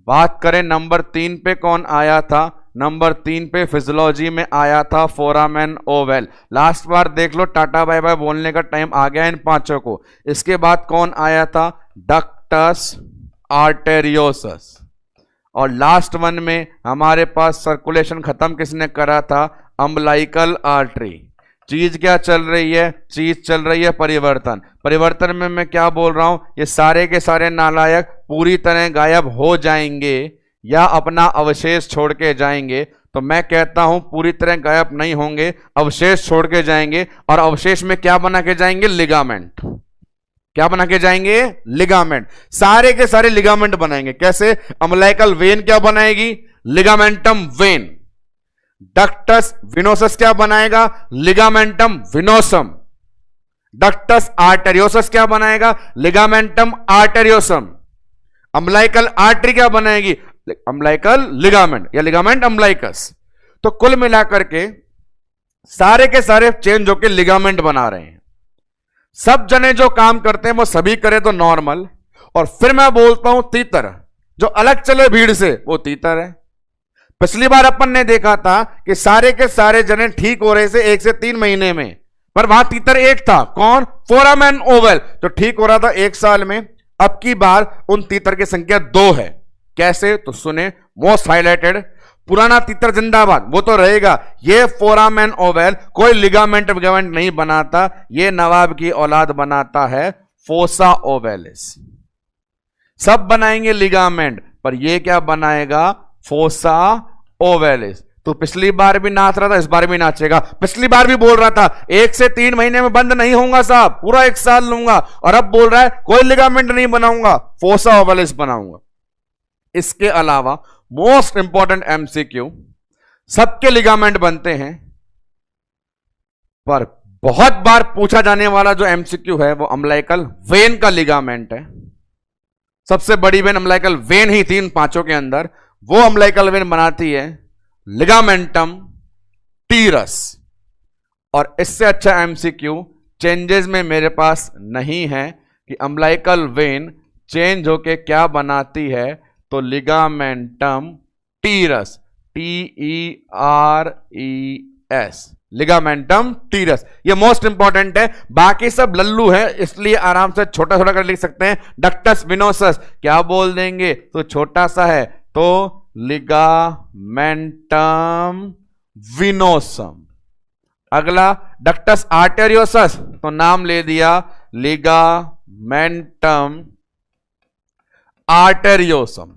बात करें नंबर 3 पे कौन आया था? नंबर 3 पे फिजियोलॉजी में आया था फोरामैन ओवेल। लास्ट बार देख लो, टाटा बाय बाय बोलने का टाइम आ गया इन 5 को। इसके बाद कौन आया था? Ductus arteriosus. और लास्ट 1 में हमारे पास सर्कुलेशन खत्म किसने करा था? Umbilical artery. चीज क्या चल रही है? चीज चल रही है परिवर्तन। परिवर्तन में मैं क्या बोल रहा हूं? ये सारे के सारे नालायक पूरी तरह गायब हो जाएंगे या अपना अवशेष छोड़ के जाएंगे। तो मैं कहता हूं पूरी तरह गायब नहीं होंगे, अवशेष छोड़ के जाएंगे। और अवशेष में क्या बना के जाएंगे? लिगामेंट। क्या बना के जाएंगे? लिगामेंट। सारे के सारे लिगामेंट बनाएंगे। कैसे? अम्बिलिकल वेन क्या बनाएगी? Ligamentum when. डक्टस विनोसस क्या बनाएगा? लिगामेंटम विनोसम। डक्टस आर्टेरियोसस क्या बनाएगा? लिगामेंटम आर्टेरियोसम। अम्बिलिकल आर्टरी क्या बनाएगी? अम्बिलिकल लिगामेंट या लिगामेंट अम्बिलिकस। तो कुल मिलाकर के सारे के सारे चेंज होकर लिगामेंट बना रहे हैं। सब जने जो काम करते हैं वो सभी करें तो नॉर्मल। और फिर मैं बोलता हूं तीतर, जो अलग चले भीड़ से वो तीतर है। पिछली बार अपन ने देखा था कि सारे के सारे जने ठीक हो रहे थे 1 से 3 महीने में, पर वहां तीतर एक था। कौन? फोरामैन ओवेल, जो ठीक हो रहा था 1 साल में। अब की बार उन तीतर की संख्या 2 है। कैसे? तो सुने, मोस्ट हाईलाइटेड पुराना तीतर जिंदाबाद, वो तो रहेगा। ये फोरामेन ओवल कोई लिगामेंट विगामेंट नहीं बनाता, ये नवाब की औलाद बनाता है फोसा ओवेलिस। सब बनाएंगे लिगामेंट, पर ये क्या बनाएगा? Fossa ovalis. तो पिछली बार भी नाच रहा था, इस बार भी नाचेगा। पिछली बार भी बोल रहा था 1 से 3 महीने में बंद नहीं होऊंगा साहब, पूरा 1 साल लूंगा, और अब बोल रहा है कोई लिगामेंट नहीं बनाऊंगा, फोसा ओवेलिस बनाऊंगा। इसके अलावा मोस्ट इंपॉर्टेंट एमसीक्यू, सबके लिगामेंट बनते हैं, पर बहुत बार पूछा जाने वाला जो एमसीक्यू है वो अम्बिलिकल वेन का लिगामेंट है। सबसे बड़ी वेन अम्बिलिकल वेन ही थी इन 5 के अंदर, वो अम्बिलिकल वेन बनाती है लिगामेंटम टीरस। और इससे अच्छा एमसीक्यू चेंजेस में मेरे पास नहीं है कि अम्बिलिकल वेन चेंज होके क्या बनाती है, तो लिगामेंटम टीरस, TERES, लिगामेंटम टीरस। ये मोस्ट इंपॉर्टेंट है, बाकी सब लल्लू है इसलिए आराम से छोटा छोटा कर लिख सकते हैं। डक्टस विनोसस क्या बोल देंगे, तो छोटा सा है, तो लिगामेंटम विनोसम। अगला डक्टस आर्टेरियोसस, तो नाम ले दिया लिगामेंटम आर्टेरियोसम।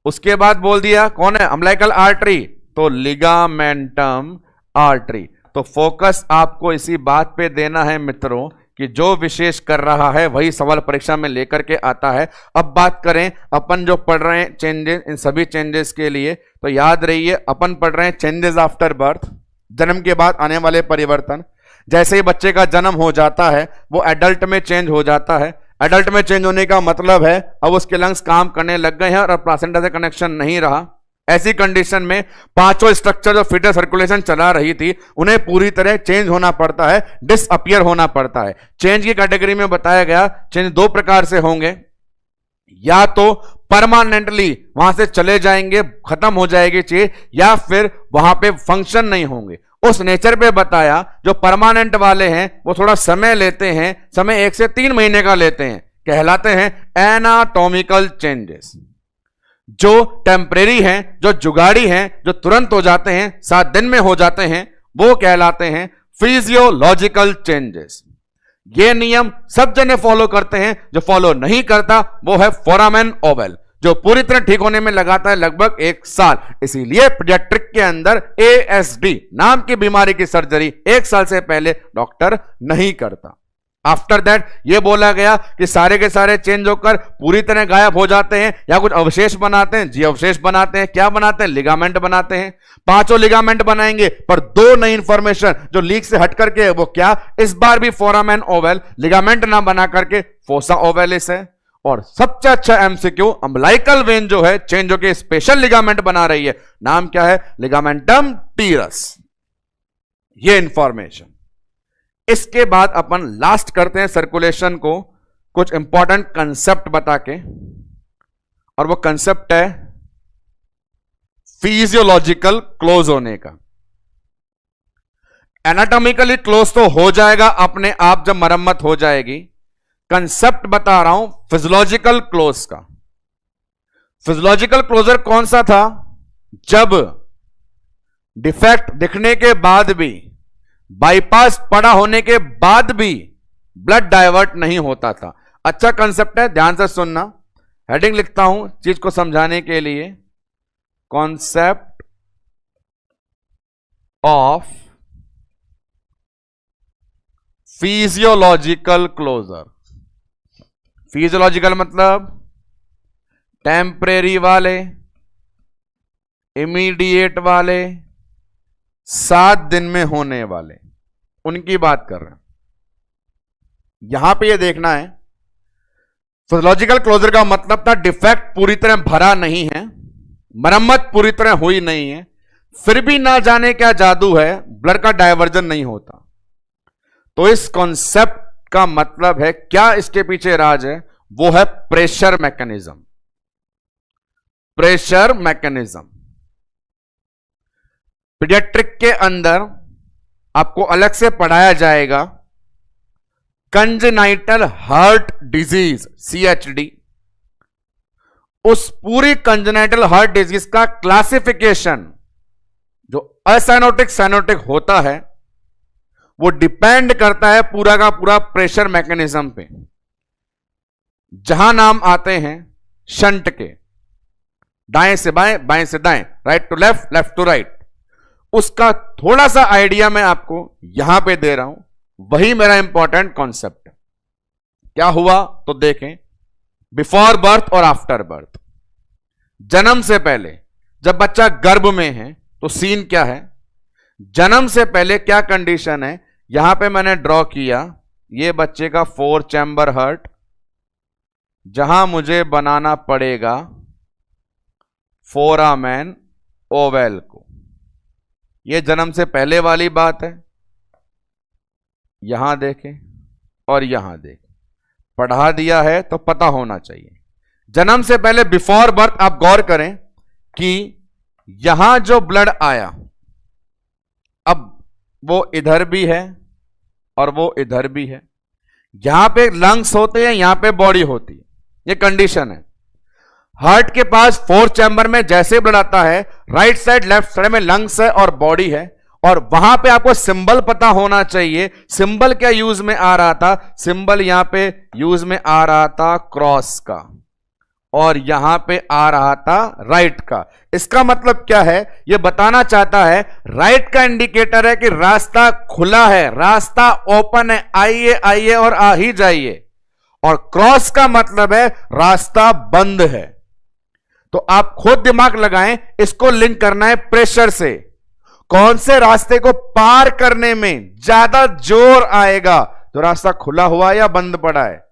उसके बाद बोल दिया कौन है, अम्बिलिकल आर्टरी, तो लिगामेंटम आर्टरी। तो फोकस आपको इसी बात पे देना है मित्रों कि जो विशेष कर रहा है वही सवाल परीक्षा में लेकर के आता है। अब बात करें अपन जो पढ़ रहे हैं चेंजेस, इन सभी चेंजेस के लिए तो याद रहिए अपन पढ़ रहे हैं चेंजेस आफ्टर बर्थ, जन्म के बाद आने वाले परिवर्तन। जैसे ही बच्चे का जन्म हो जाता है वो एडल्ट में चेंज हो जाता है। एडल्ट में चेंज होने का मतलब है अब उसके लंग्स काम करने लग गए हैं और प्लासेंटा से कनेक्शन नहीं रहा। ऐसी कंडीशन में 5 स्ट्रक्चर जो फीटल सर्कुलेशन चला रही थी उन्हें पूरी तरह चेंज होना पड़ता है, डिसअपियर होना पड़ता है। चेंज की कैटेगरी में बताया गया चेंज 2 प्रकार से होंगे, या तो परमानेंटली वहां से चले जाएंगे, खत्म हो जाएगी चीज, या फिर वहां पे फंक्शन नहीं होंगे। उस नेचर पे बताया जो परमानेंट वाले हैं वो थोड़ा समय लेते हैं, समय 1 से 3 महीने का लेते हैं, कहलाते हैं एनाटॉमिकल चेंजेस। जो टेम्परेरी हैं, जो जुगाड़ी हैं, जो तुरंत हो जाते हैं, 7 दिन में हो जाते हैं, वो कहलाते हैं फिजियोलॉजिकल चेंजेस। ये नियम सब जने फॉलो करते हैं, जो फॉलो नहीं करता वो है फोरामेन ओवल, जो पूरी तरह ठीक होने में लगाता है लगभग 1 साल। इसीलिए पीडियाट्रिक के अंदर ASD नाम की बीमारी की सर्जरी 1 साल से पहले डॉक्टर नहीं करता। आफ्टर दैट ये बोला गया कि सारे के सारे चेंज होकर पूरी तरह गायब हो जाते हैं या कुछ अवशेष बनाते हैं। जी अवशेष बनाते हैं, क्या बनाते हैं? लिगामेंट बनाते हैं। 5 लिगामेंट बनाएंगे, पर 2 नई इंफॉर्मेशन जो लीक से हट करके, वो क्या? इस बार भी फोरामेन ओवल लिगामेंट ना बना करके फोसा ओवेलिस है। और सबसे अच्छा एमसीक्यू, अम्बिलिकल वेन जो है चेंज होकर स्पेशल लिगामेंट बना रही है, नाम क्या है? लिगामेंटम टीरस। ये इंफॉर्मेशन। इसके बाद अपन लास्ट करते हैं सर्कुलेशन को कुछ इंपॉर्टेंट कंसेप्ट बता के, और वो कंसेप्ट है फिजियोलॉजिकल क्लोज होने का। एनाटॉमिकली क्लोज तो हो जाएगा अपने आप जब मरम्मत हो जाएगी। कंसेप्ट बता रहा हूं फिजियोलॉजिकल क्लोज का। फिजियोलॉजिकल क्लोजर कौन सा था? जब डिफेक्ट दिखने के बाद भी, बाईपास पड़ा होने के बाद भी ब्लड डाइवर्ट नहीं होता था। अच्छा कंसेप्ट है, ध्यान से सुनना। हेडिंग लिखता हूं चीज को समझाने के लिए, concept of physiological closure. Physiological मतलब टेम्परेरी वाले, इमीडिएट वाले, 7 दिन में होने वाले, उनकी बात कर रहे हैं। यहां पे ये देखना है, फिजियोलॉजिकल क्लोजर का मतलब था डिफेक्ट पूरी तरह भरा नहीं है, मरम्मत पूरी तरह हुई नहीं है, फिर भी ना जाने क्या जादू है, ब्लड का डायवर्जन नहीं होता। तो इस कॉन्सेप्ट का मतलब है, क्या इसके पीछे राज है? वो है pressure mechanism. Pressure mechanism paediatric के अंदर आपको अलग से पढ़ाया जाएगा। कंजेनाइटल हार्ट डिजीज CHD, उस पूरी कंजेनिटल हार्ट डिजीज का क्लासिफिकेशन जो असाइनोटिक साइनोटिक होता है वो डिपेंड करता है पूरा का पूरा प्रेशर मैकेनिज्म पे। जहां नाम आते हैं शंट के, दाएं से बाएं, बाएं से दाएं, right to left, left to right, उसका थोड़ा सा आइडिया मैं आपको यहां पे दे रहा हूं। वही मेरा इंपॉर्टेंट कॉन्सेप्ट है। क्या हुआ तो देखें, बिफोर बर्थ और आफ्टर बर्थ। जन्म से पहले जब बच्चा गर्भ में है तो सीन क्या है, जन्म से पहले क्या कंडीशन है, यहां पे मैंने ड्रॉ किया ये बच्चे का 4 चैम्बर हार्ट, जहां मुझे बनाना पड़ेगा फोरामेन ओवल को। यह जन्म से पहले वाली बात है। यहां देखें और यहां देखें, पढ़ा दिया है तो पता होना चाहिए। जन्म से पहले बिफोर बर्थ आप गौर करें कि यहां जो ब्लड आया, अब वो इधर भी है और वो इधर भी है। यहां पे लंग्स होते हैं, यहां पे बॉडी होती है। ये कंडीशन है। हार्ट के पास 4 चैम्बर में जैसे ब्लड आता है, राइट साइड लेफ्ट साइड में लंग्स है और बॉडी है, और वहां पे आपको सिंबल पता होना चाहिए। सिंबल क्या यूज में आ रहा था, सिंबल यहां पे यूज में आ रहा था क्रॉस का, और यहां पे आ रहा था राइट का। इसका मतलब क्या है, यह बताना चाहता है राइट का इंडिकेटर है कि रास्ता खुला है, रास्ता ओपन है, आइए आइए और आ ही जाइए। और क्रॉस का मतलब है रास्ता बंद है। तो आप खुद दिमाग लगाएं, इसको लिंक करना है प्रेशर से। कौन से रास्ते को पार करने में ज्यादा जोर आएगा, जो रास्ता खुला हुआ या बंद पड़ा है,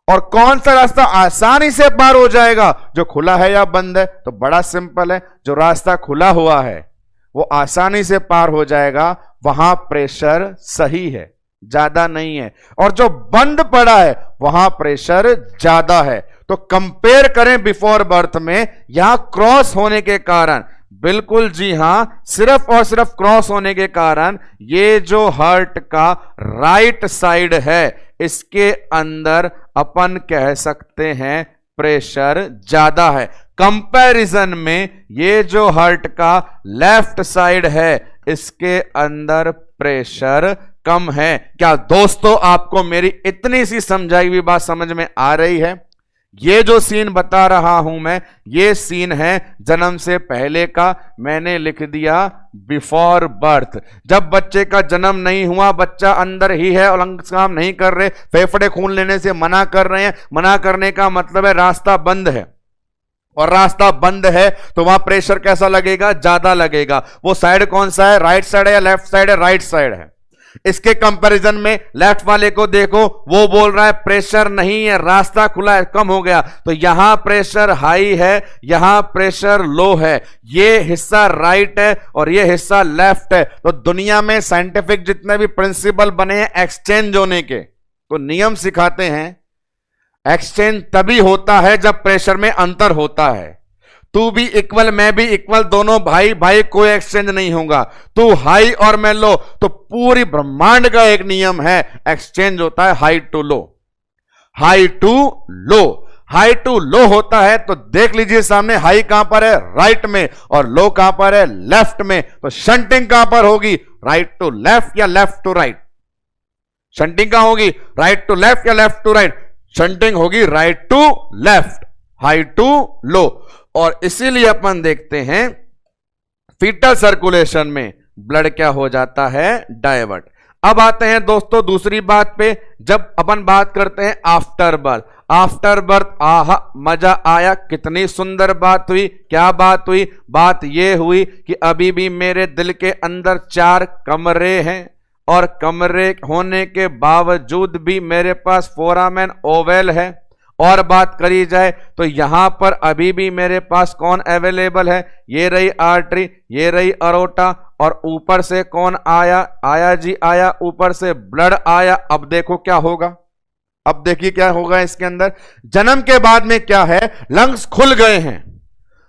और कौन सा रास्ता आसानी से पार हो जाएगा, जो खुला है या बंद है। तो बड़ा सिंपल है, जो रास्ता खुला हुआ है वो आसानी से पार हो जाएगा, वहां प्रेशर सही है, ज्यादा नहीं है, और जो बंद पड़ा है वहां प्रेशर ज्यादा है। तो कंपेयर करें बिफोर बर्थ में, यहां क्रॉस होने के कारण, बिल्कुल जी हां, सिर्फ और सिर्फ क्रॉस होने के कारण ये जो हार्ट का राइट साइड है, इसके अंदर अपन कह सकते हैं प्रेशर ज्यादा है। कंपैरिजन में ये जो हार्ट का लेफ्ट साइड है, इसके अंदर प्रेशर कम है। क्या दोस्तों आपको मेरी इतनी सी समझाई हुई बात समझ में आ रही है? ये जो सीन बता रहा हूं मैं, ये सीन है जन्म से पहले का। मैंने लिख दिया बिफोर बर्थ। जब बच्चे का जन्म नहीं हुआ, बच्चा अंदर ही है और लंग्स काम नहीं कर रहे, फेफड़े खून लेने से मना कर रहे हैं। मना करने का मतलब है रास्ता बंद है, और रास्ता बंद है तो वहां प्रेशर कैसा लगेगा, ज्यादा लगेगा। वो साइड कौन सा है, राइट साइड है या लेफ्ट साइड है, राइट साइड है। इसके कंपैरिजन में लेफ्ट वाले को देखो, वो बोल रहा है प्रेशर नहीं है, रास्ता खुला है, कम हो गया। तो यहां प्रेशर हाई है, यहां प्रेशर लो है। ये हिस्सा राइट है और ये हिस्सा लेफ्ट है। तो दुनिया में साइंटिफिक जितने भी प्रिंसिपल बने हैं एक्सचेंज होने के, तो नियम सिखाते हैं एक्सचेंज तभी होता है जब प्रेशर में अंतर होता है। तू भी इक्वल, मैं भी इक्वल, दोनों भाई भाई, कोई एक्सचेंज नहीं होगा। तू हाई और मैं लो, तो पूरी ब्रह्मांड का एक नियम है, एक्सचेंज होता है high to low, high to low. High to low होता है तो देख लीजिए सामने, हाई कहां पर है, राइट में, और लो कहां पर है, लेफ्ट में। तो शंटिंग कहां पर होगी, राइट टू लेफ्ट या लेफ्ट टू राइट? शंटिंग कहां होगी, राइट टू लेफ्ट या लेफ्ट टू राइट? शंटिंग होगी right to left, high to low. और इसीलिए अपन देखते हैं फीटल सर्कुलेशन में ब्लड क्या हो जाता है, डाइवर्ट। अब आते हैं दोस्तों दूसरी बात पे, जब अपन बात करते हैं आफ्टर बर्थ। आफ्टर बर्थ, आहा मजा आया, कितनी सुंदर बात हुई। क्या बात हुई? बात यह हुई कि अभी भी मेरे दिल के अंदर 4 कमरे हैं, और कमरे होने के बावजूद भी मेरे पास फोरामेन ओवल है। और बात करी जाए तो यहां पर अभी भी मेरे पास कौन अवेलेबल है, ये रही आर्टरी, ये रही अरोटा, और ऊपर से कौन आया, आया जी आया, ऊपर से ब्लड आया। अब देखो क्या होगा, अब देखिए क्या होगा इसके अंदर। जन्म के बाद में क्या है, लंग्स खुल गए हैं,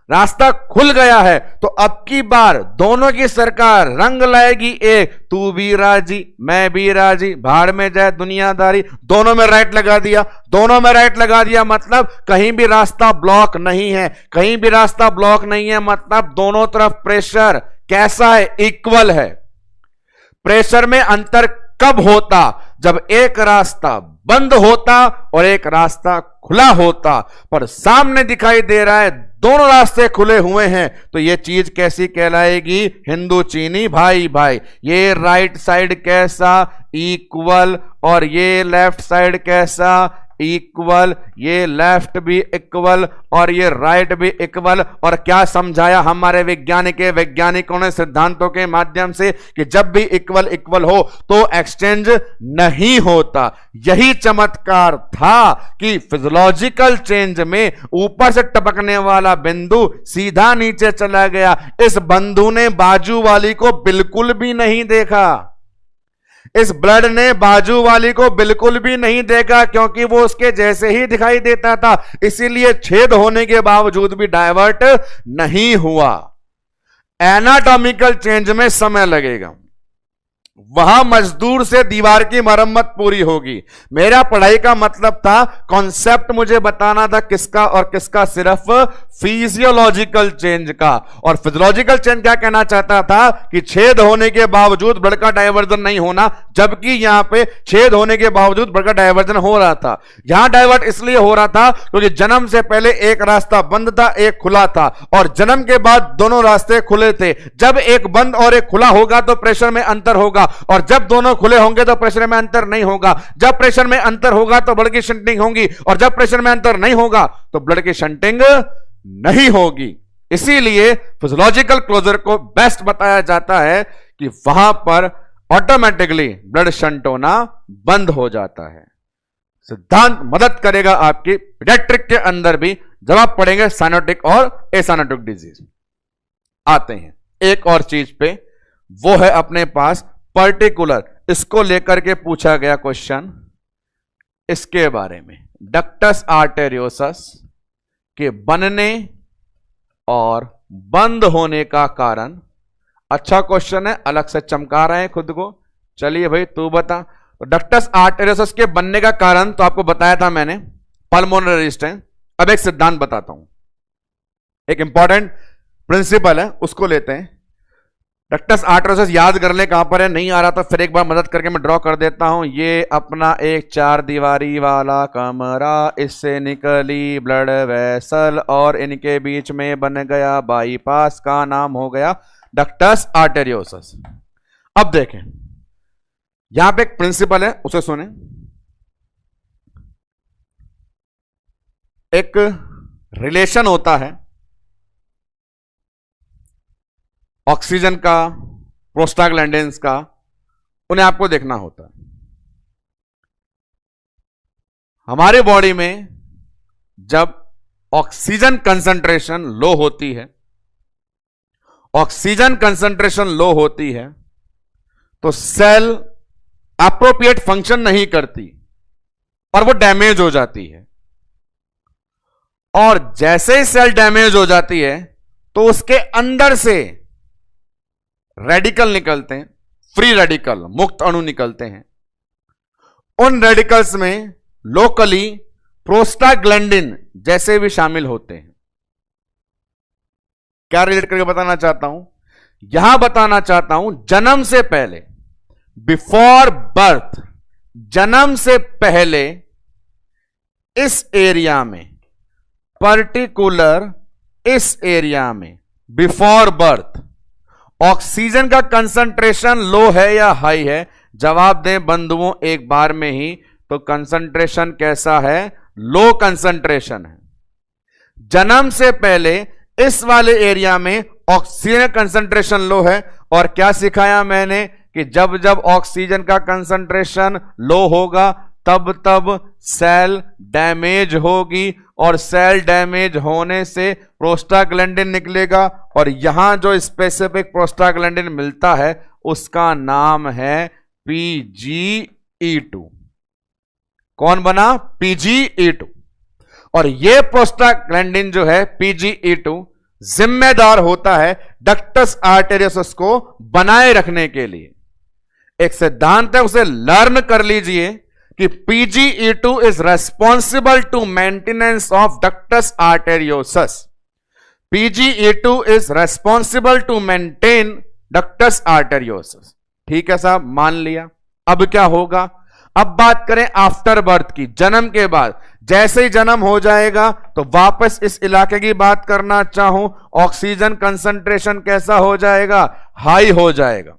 रास्ता खुल गया है। तो अब की बार दोनों की सरकार रंग लाएगी एक, तू भी राजी मैं भी राजी, भाड़ में जाए दुनियादारी। दोनों में राइट लगा दिया, दोनों में राइट लगा दिया, मतलब कहीं भी रास्ता ब्लॉक नहीं है। कहीं भी रास्ता ब्लॉक नहीं है मतलब दोनों तरफ प्रेशर कैसा है, इक्वल है। प्रेशर में अंतर कब होता, जब एक रास्ता बंद होता और एक रास्ता खुला होता। पर सामने दिखाई दे रहा है दोनों रास्ते खुले हुए हैं, तो ये चीज कैसी कहलाएगी, हिंदू चीनी भाई भाई। ये राइट साइड कैसा, इक्वल, और ये लेफ्ट साइड कैसा, इक्वल, ये लेफ्ट भी इक्वल और ये राइट भी इक्वल। और क्या समझाया हमारे वैज्ञानिकों ने सिद्धांतों के माध्यम से कि जब भी इक्वल इक्वल हो तो एक्सचेंज नहीं होता। यही चमत्कार था कि फिजियोलॉजिकल चेंज में ऊपर से टपकने वाला बिंदु सीधा नीचे चला गया। इस बंधु ने बाजू वाली को बिल्कुल भी नहीं देखा, इस ब्लड ने बाजू वाली को बिल्कुल भी नहीं देखा, क्योंकि वो उसके जैसे ही दिखाई देता था, इसीलिए छेद होने के बावजूद भी डायवर्ट नहीं हुआ। एनाटॉमिकल चेंज में समय लगेगा, वहां मजदूर से दीवार की मरम्मत पूरी होगी। मेरा पढ़ाई का मतलब था, कॉन्सेप्ट मुझे बताना था किसका, और किसका, सिर्फ फिजियोलॉजिकल चेंज का। और फिजियोलॉजिकल चेंज क्या कहना चाहता था कि छेद होने के बावजूद ब्लड का डायवर्जन नहीं होना, जबकि यहां पे छेद होने के बावजूद ब्लड का डायवर्जन हो रहा था। यहां डायवर्ट इसलिए हो रहा था क्योंकि जन्म से पहले एक रास्ता बंद था, एक खुला था, और जन्म के बाद दोनों रास्ते खुले थे। जब एक बंद और एक खुला होगा तो प्रेशर में अंतर होगा, और जब दोनों खुले होंगे तो प्रेशर में अंतर नहीं होगा। जब प्रेशर में अंतर होगा तो ब्लड की शंटिंग होगी, और जब प्रेशर में अंतर नहीं होगा तो ब्लड की शंटिंग नहीं होगी। इसीलिए फिजियोलॉजिकल क्लोजर को बेस्ट बताया जाता है कि वहां पर ऑटोमेटिकली ब्लड शंट होना बंद हो जाता है। सिद्धांत मदद करेगा आपकी पीडियाट्रिक के अंदर भी, जब आप पढ़ेंगे साइनोटिक और एसाइनोटिक डिजीज। आते हैं एक और चीज पे, वो है अपने पास पर्टिकुलर, इसको लेकर के पूछा गया क्वेश्चन इसके बारे में, डक्टस आर्टेरियोसस के बनने और बंद होने का कारण। अच्छा क्वेश्चन है, अलग से चमका रहे हैं खुद को। चलिए भाई तू बता। तो डक्टस आर्टेरियोसस के बनने का कारण तो आपको बताया था मैंने, पल्मोनरी रेजिस्टेंस। अब एक सिद्धांत बताता हूं, एक इंपॉर्टेंट प्रिंसिपल है, उसको लेते हैं। डक्टस आर्टेरियोसस याद कर ले, कहां पर है, नहीं आ रहा तो फिर एक बार मदद करके मैं ड्रॉ कर देता हूं। ये अपना एक 4 दीवारी वाला कमरा, इससे निकली ब्लड वेसल और इनके बीच में बन गया बाईपास, का नाम हो गया डक्टस आर्टेरियोसस। अब देखें यहां पे एक प्रिंसिपल है, उसे सुने। एक रिलेशन होता है ऑक्सीजन का, प्रोस्टाग्लैंडिन्स का, उन्हें आपको देखना होता है। हमारे बॉडी में जब ऑक्सीजन कंसंट्रेशन लो होती है, ऑक्सीजन कंसंट्रेशन लो होती है तो सेल एप्रोप्रिएट फंक्शन नहीं करती और वो डैमेज हो जाती है। और जैसे ही सेल डैमेज हो जाती है तो उसके अंदर से रेडिकल निकलते हैं, फ्री रेडिकल, मुक्त अणु निकलते हैं। उन रेडिकल्स में लोकली प्रोस्टाग्लैंडिन जैसे भी शामिल होते हैं। क्या रिलेट करके बताना चाहता हूं, यहां बताना चाहता हूं जन्म से पहले, बिफोर बर्थ, जन्म से पहले इस एरिया में, पर्टिकुलर इस एरिया में बिफोर बर्थ ऑक्सीजन का कंसंट्रेशन लो है या हाई है? जवाब दें बंधुओं एक बार में ही। तो कंसंट्रेशन कैसा है? लो कंसंट्रेशन है। जन्म से पहले इस वाले एरिया में ऑक्सीजन कंसंट्रेशन लो है। और क्या सिखाया मैंने कि जब जब ऑक्सीजन का कंसंट्रेशन लो होगा तब तब सेल डैमेज होगी, और सेल डैमेज होने से प्रोस्टाग्लैंडिन निकलेगा, और यहां जो स्पेसिफिक प्रोस्टाग्लैंडिन मिलता है उसका नाम है PGE2। कौन बना? PGE2। और यह प्रोस्टाग्लैंडिन जो है PGE2 जिम्मेदार होता है डक्टस आर्टेरियोसस को बनाए रखने के लिए। एक सिद्धांत है, उसे लर्न कर लीजिए, कि PGE2 is responsible to maintenance of ductus arteriosus. PGE2 is responsible to maintain ductus arteriosus. ठीक है साहब, मान लिया। अब क्या होगा? अब बात करें आफ्टर बर्थ की, जन्म के बाद। जैसे ही जन्म हो जाएगा तो वापस इस इलाके की बात करना चाहूं, ऑक्सीजन कंसंट्रेशन कैसा हो जाएगा? हाई हो जाएगा।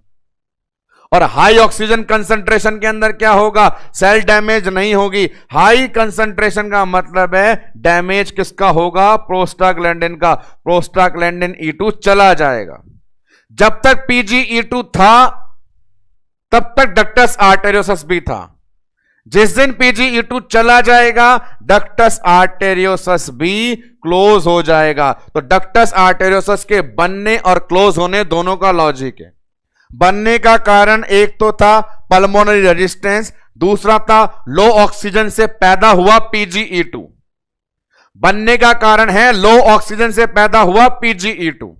और हाई ऑक्सीजन कंसंट्रेशन के अंदर क्या होगा? सेल डैमेज नहीं होगी। हाई कंसंट्रेशन का मतलब है डैमेज किसका होगा? प्रोस्टाग्लैंडिन का। प्रोस्टाग्लैंडिन E2 चला जाएगा। जब तक PGE2 था तब तक डक्टस आर्टेरियोसस भी था। जिस दिन PGE2 चला जाएगा डक्टस आर्टेरियोसस भी क्लोज हो जाएगा। तो डक्टस आर्टेरियोसस के बनने और क्लोज होने दोनों का लॉजिक है। बनने का कारण एक तो था पल्मोनरी रेजिस्टेंस, दूसरा था लो ऑक्सीजन से पैदा हुआ PGE2। बनने का कारण है लो ऑक्सीजन से पैदा हुआ PGE2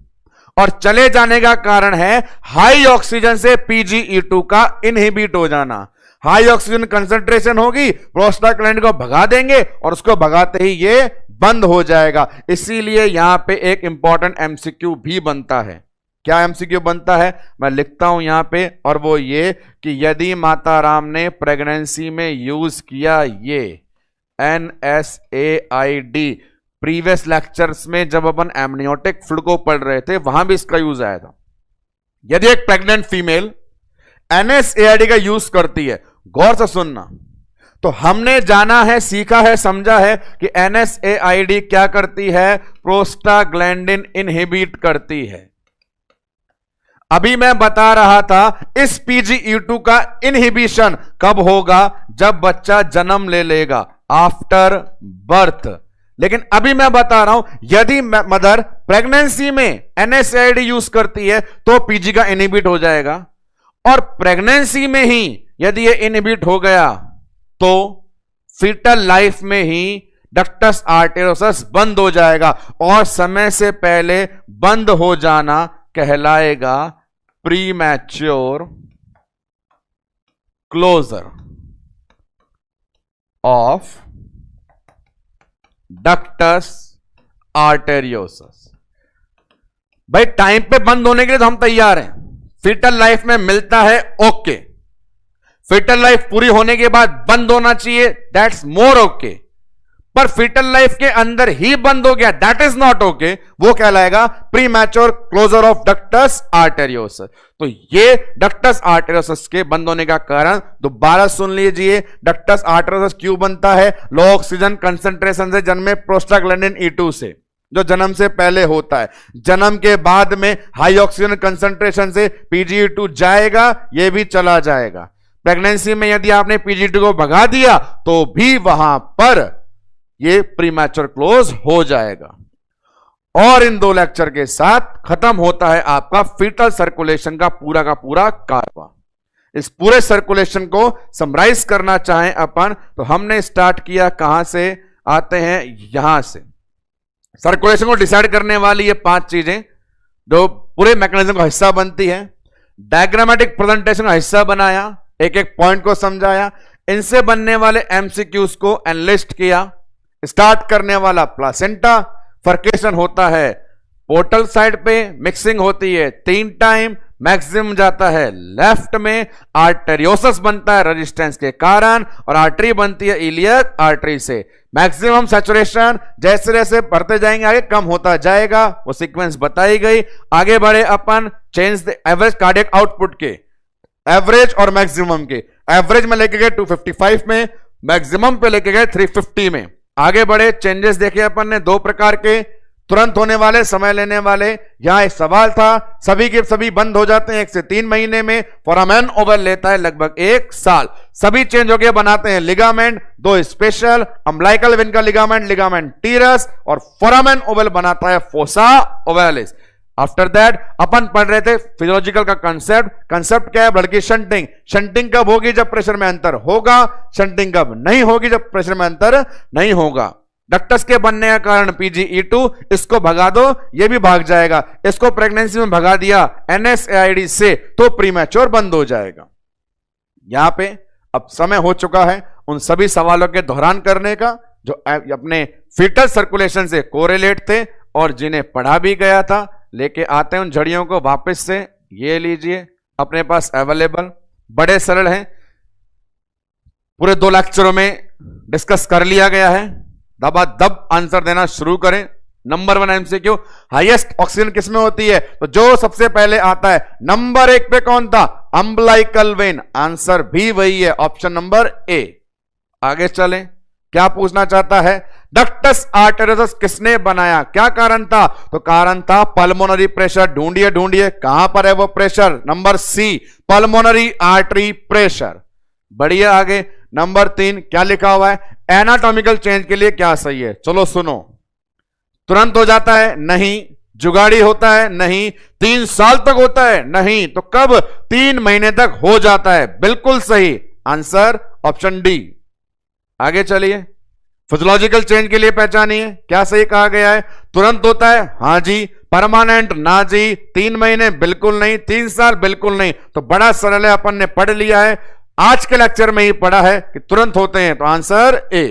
और चले जाने का कारण है हाई ऑक्सीजन से PGE2 का इनहिबिट हो जाना। हाई ऑक्सीजन कंसंट्रेशन होगी, प्रोस्टाग्लैंडिन को भगा देंगे और उसको भगाते ही ये बंद हो जाएगा। इसीलिए यहां पे एक इंपॉर्टेंट एमसीक्यू भी बनता है। क्या एमसीक्यू बनता है? मैं लिखता हूं यहां पे, और वो ये कि यदि माता राम ने प्रेगनेंसी में यूज किया ये NSAID, प्रीवियस लेक्चर्स में जब अपन एमनियोटिक फ्लूइड को पढ़ रहे थे वहां भी इसका यूज आया था। यदि एक प्रेग्नेंट फीमेल NSAID का यूज करती है, गौर से सुनना, तो हमने जाना है, सीखा है, समझा है कि NSAID क्या करती है? प्रोस्टाग्लैंडिन इनहिबिट करती है। अभी मैं बता रहा था इस PGE2 का इनहिबिशन कब होगा? जब बच्चा जन्म ले लेगा, आफ्टर बर्थ। लेकिन अभी मैं बता रहा हूं यदि मदर प्रेगनेंसी में NSAID यूज करती है तो PG का इनहिबिट हो जाएगा, और प्रेगनेंसी में ही यदि ये इनहिबिट हो गया तो फीटल लाइफ में ही डक्टस आर्टेरियोसस बंद हो जाएगा, और समय से पहले बंद हो जाना कहलाएगा premature closure of ductus arteriosus. भाई टाइम पे बंद होने के लिए तो हम तैयार हैं, फीटल लाइफ में मिलता है, ओके। फीटल लाइफ पूरी होने के बाद बंद होना चाहिए, दैट्स मोर ओके। पर फीटल लाइफ के अंदर ही बंद हो गया, दैट इज नॉट ओके। वो कहलाएगा premature closure of ductus arteriosus. तो ये डक्टस आर्टेरियोसस के बंद होने का कारण दोबारा सुन लीजिए। डक्टस आर्टेरियोसस क्यों बनता है? लो ऑक्सीजन कंसंट्रेशन से जन्मे प्रोस्टाग्लैंडिन E2 से, जो जन्म से पहले होता है। जन्म के बाद में हाई ऑक्सीजन कंसंट्रेशन से PGE2 जाएगा, ये भी चला जाएगा। प्रेगनेंसी में यदि आपने PGE2 को भगा दिया तो भी वहां पर ये प्रीमैच्योर क्लोज हो जाएगा। और इन दो लेक्चर के साथ खत्म होता है आपका फीटल सर्कुलेशन का पूरा कारवा। इस पूरे सर्कुलेशन को समराइज करना चाहें अपन तो हमने स्टार्ट किया कहां से? आते हैं यहां से। सर्कुलेशन को डिसाइड करने वाली ये 5 चीजें जो पूरे मैकेनिज्म का हिस्सा बनती है। डायग्रामेटिक प्रेजेंटेशन का हिस्सा बनाया, एक एक पॉइंट को समझाया, इनसे बनने वाले एमसीक्यूज को एनालिस्ट किया। स्टार्ट करने वाला प्लासेंटा, फर्केशन होता है पोर्टल साइड पे, मिक्सिंग होती है 3 टाइम, मैक्सिमम जाता है लेफ्ट में, आर्टेरियोसस बनता है रेजिस्टेंस के कारण, और आर्टरी बनती है इलियक आर्टरी से। मैक्सिमम सैचुरेशन जैसे जैसे बढ़ते जाएंगे आगे कम होता जाएगा, वो सीक्वेंस बताई गई। आगे बढ़े अपन, change the average cardiac output के, एवरेज और मैक्सिमम के। एवरेज में लेके गए 255 में, मैक्सिमम पे लेके गए 350 में। आगे बढ़े, चेंजेस देखे अपन ने 2 प्रकार के, तुरंत होने वाले, समय लेने वाले। यहां एक सवाल था, सभी के सभी बंद हो जाते हैं 1 से 3 महीने में, फोरामेन ओवल लेता है लगभग 1 साल। सभी चेंज होके बनाते हैं लिगामेंट, 2 स्पेशल, अम्बिलिकल वेन का लिगामेंट टीरस, और फोरामेन ओवल बनाता है फोसा ओवलिस। आफ्टर दैट अपन पढ़ रहे थे फिजियोलॉजिकल का कंसेप्ट क्या है? ब्लड की शंटिंग। शंटिंग कब होगी? जब प्रेशर में अंतर होगा। शंटिंग कब नहीं होगी? जब प्रेशर में अंतर नहीं होगा। डक्टस के बनने का कारण PGE2, इसको भगा दो, ये भी भाग जाएगा। इसको प्रेगनेंसी में भगा दिया NSAID से तो प्रीमैच्योर बंद हो जाएगा। यहां पे अब समय हो चुका है उन सभी सवालों के दोहरान करने का जो अपने फीटल सर्कुलेशन से कोरिलेट थे और जिन्हें पढ़ा भी गया था। लेके आते हैं उन झड़ियों को वापस से। ये लीजिए अपने पास अवेलेबल, बड़े सरल हैं, पूरे 2 लेक्चरों में डिस्कस कर लिया गया है। दबादब आंसर देना शुरू करें। नंबर 1 एमसीक्यू, हाईएस्ट ऑक्सीजन किसमें होती है? तो जो सबसे पहले आता है नंबर 1 पे कौन था? Umbilical when. आंसर भी वही है, ऑप्शन नंबर ए। आगे चलें, क्या पूछना चाहता है? डक्टस आर्टेरियोसस किसने बनाया? क्या कारण था? तो कारण था पल्मोनरी प्रेशर। ढूंढिए ढूंढिए कहां पर है वो pressure. Number C, pulmonary artery pressure. बढ़िया, आगे नंबर 3 क्या लिखा हुआ है? एनाटॉमिकल चेंज के लिए क्या सही है? चलो सुनो। तुरंत हो जाता है? नहीं। जुगाड़ी होता है? नहीं। 3 साल तक होता है? नहीं। तो कब? 3 महीने तक हो जाता है। बिल्कुल सही आंसर ऑप्शन डी। आगे चलिए, फिजियोलॉजिकल चेंज के लिए पहचानिए, क्या सही कहा गया है? तुरंत होता है? हां जी। परमानेंट? ना जी। 3 महीने? बिल्कुल नहीं। 3 साल? बिल्कुल नहीं। तो बड़ा सरल है, अपन ने पढ़ लिया है, आज के लेक्चर में ही पढ़ा है कि तुरंत होते हैं, तो answer A.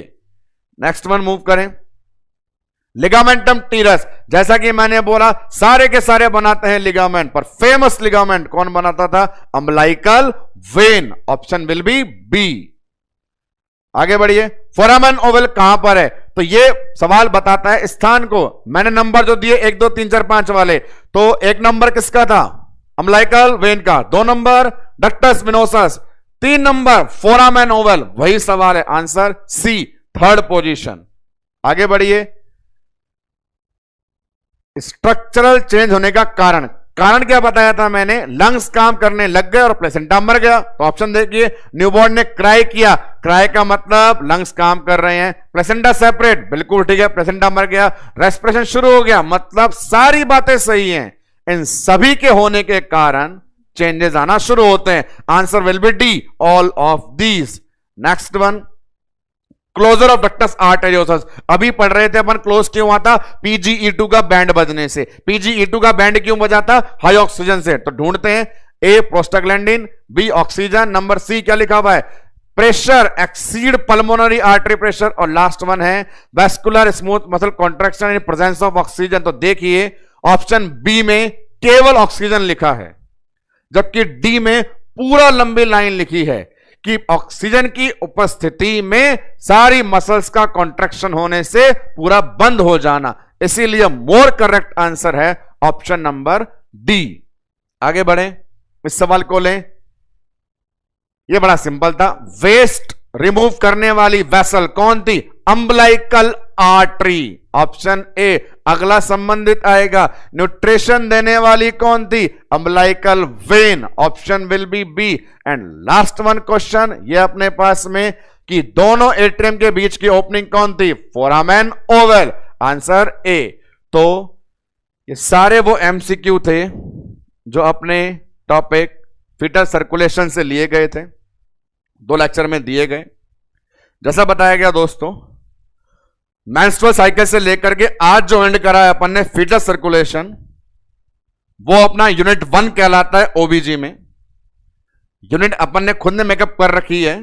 Next one move करें। लिगामेंटम टीरस, जैसा कि मैंने बोला सारे के सारे बनाते हैं लिगामेंट, पर फेमस लिगामेंट कौन बनाता था? Umbilical vein. Option will be B. आगे बढ़िए, फोरामेन ओवल कहां पर है? तो ये सवाल बताता है स्थान को। मैंने नंबर जो दिए 1 2 3 4 5 वाले, तो 1 नंबर किसका था? अम्बलाइकल वेन का। 2 number ductus venosus. 3 number foramen Oval. वही सवाल है, आंसर सी, 3rd पोजीशन। आगे बढ़िए, स्ट्रक्चरल चेंज होने का कारण क्या बताया था मैंने? लंग्स काम करने लग गए और प्लेसेंटा मर गया। तो ऑप्शन देखिए, न्यूबॉर्न ने क्राई किया। क्राई का मतलब लंग्स काम कर रहे हैं। प्लेसेंटा सेपरेट, बिल्कुल ठीक है, प्लेसेंटा मर गया। रेस्पिरेशन शुरू हो गया, मतलब सारी बातें सही हैं। इन सभी के होने के कारण चेंजेस आना शुरू होते हैं। Answer will be D, all of these. Next one, closure of ductus arteriosus. अभी पढ़ रहे थे अपन, क्लोज क्यों आता? PGE2 का बैंड बजने से। PGE2 का बैंड क्यों बजाता? हाई ऑक्सीजन से। तो ढूंढते हैं, A prostaglandin, B oxygen, number C क्या लिखा हुआ है? Pressure exceed pulmonary artery pressure, और लास्ट वन है vascular smooth muscle contraction in presence of oxygen. तो देखिए ऑप्शन बी में केवल ऑक्सीजन लिखा है, जबकि डी में पूरा लंबी लाइन लिखी है कि ऑक्सीजन की उपस्थिति में सारी मसल्स का कॉन्ट्रैक्शन होने से पूरा बंद हो जाना। इसीलिए मोर करेक्ट आंसर है ऑप्शन नंबर डी। आगे बढ़े, इस सवाल को लें। यह बड़ा सिंपल था। वेस्ट रिमूव करने वाली वेसल कौन थी? Umbilical artery, option A. अगला संबंधित आएगा, न्यूट्रिशन देने वाली कौन थी? Umbilical vein, option will be B. And last one question ये अपने पास में कि दोनों एट्रियम के बीच की ओपनिंग कौन थी? Foramen Oval, answer A. तो ये सारे वो एमसीक्यू थे जो अपने टॉपिक फीटल सर्कुलेशन से लिए गए थे, 2 लेक्चर में दिए गए। जैसा बताया गया दोस्तों, मेंस्ट्रुअल साइकिल से लेकर के आज जो एंड करा है अपन ने फीटल सर्कुलेशन, वो अपना यूनिट 1 कहलाता है ओबीजी में। यूनिट अपन ने खुद ने मेकअप कर रखी है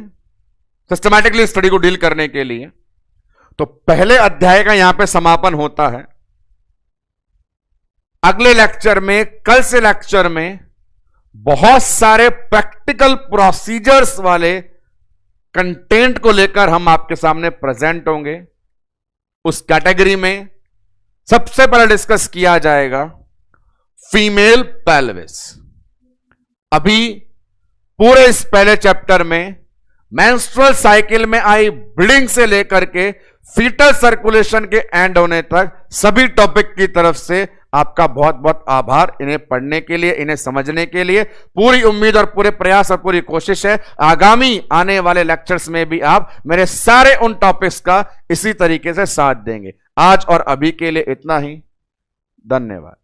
सिस्टमैटिकली स्टडी को डील करने के लिए। तो पहले अध्याय का यहां पे समापन होता है। अगले लेक्चर में, कल से लेक्चर में बहुत सारे प्रैक्टिकल प्रोसीजर्स वाले कंटेंट को लेकर हम आपके सामने प्रेजेंट होंगे। उस कैटेगरी में सबसे पहले डिस्कस किया जाएगा फीमेल पेल्विस। अभी पूरे इस पहले चैप्टर में मेंस्ट्रुअल साइकिल में आई ब्लीडिंग से लेकर के फीटल सर्कुलेशन के एंड होने तक सभी टॉपिक की तरफ से आपका बहुत बहुत आभार। इन्हें पढ़ने के लिए, इन्हें समझने के लिए पूरी उम्मीद और पूरे प्रयास और पूरी कोशिश है आगामी आने वाले लेक्चर्स में भी आप मेरे सारे उन टॉपिक्स का इसी तरीके से साथ देंगे। आज और अभी के लिए इतना ही। धन्यवाद।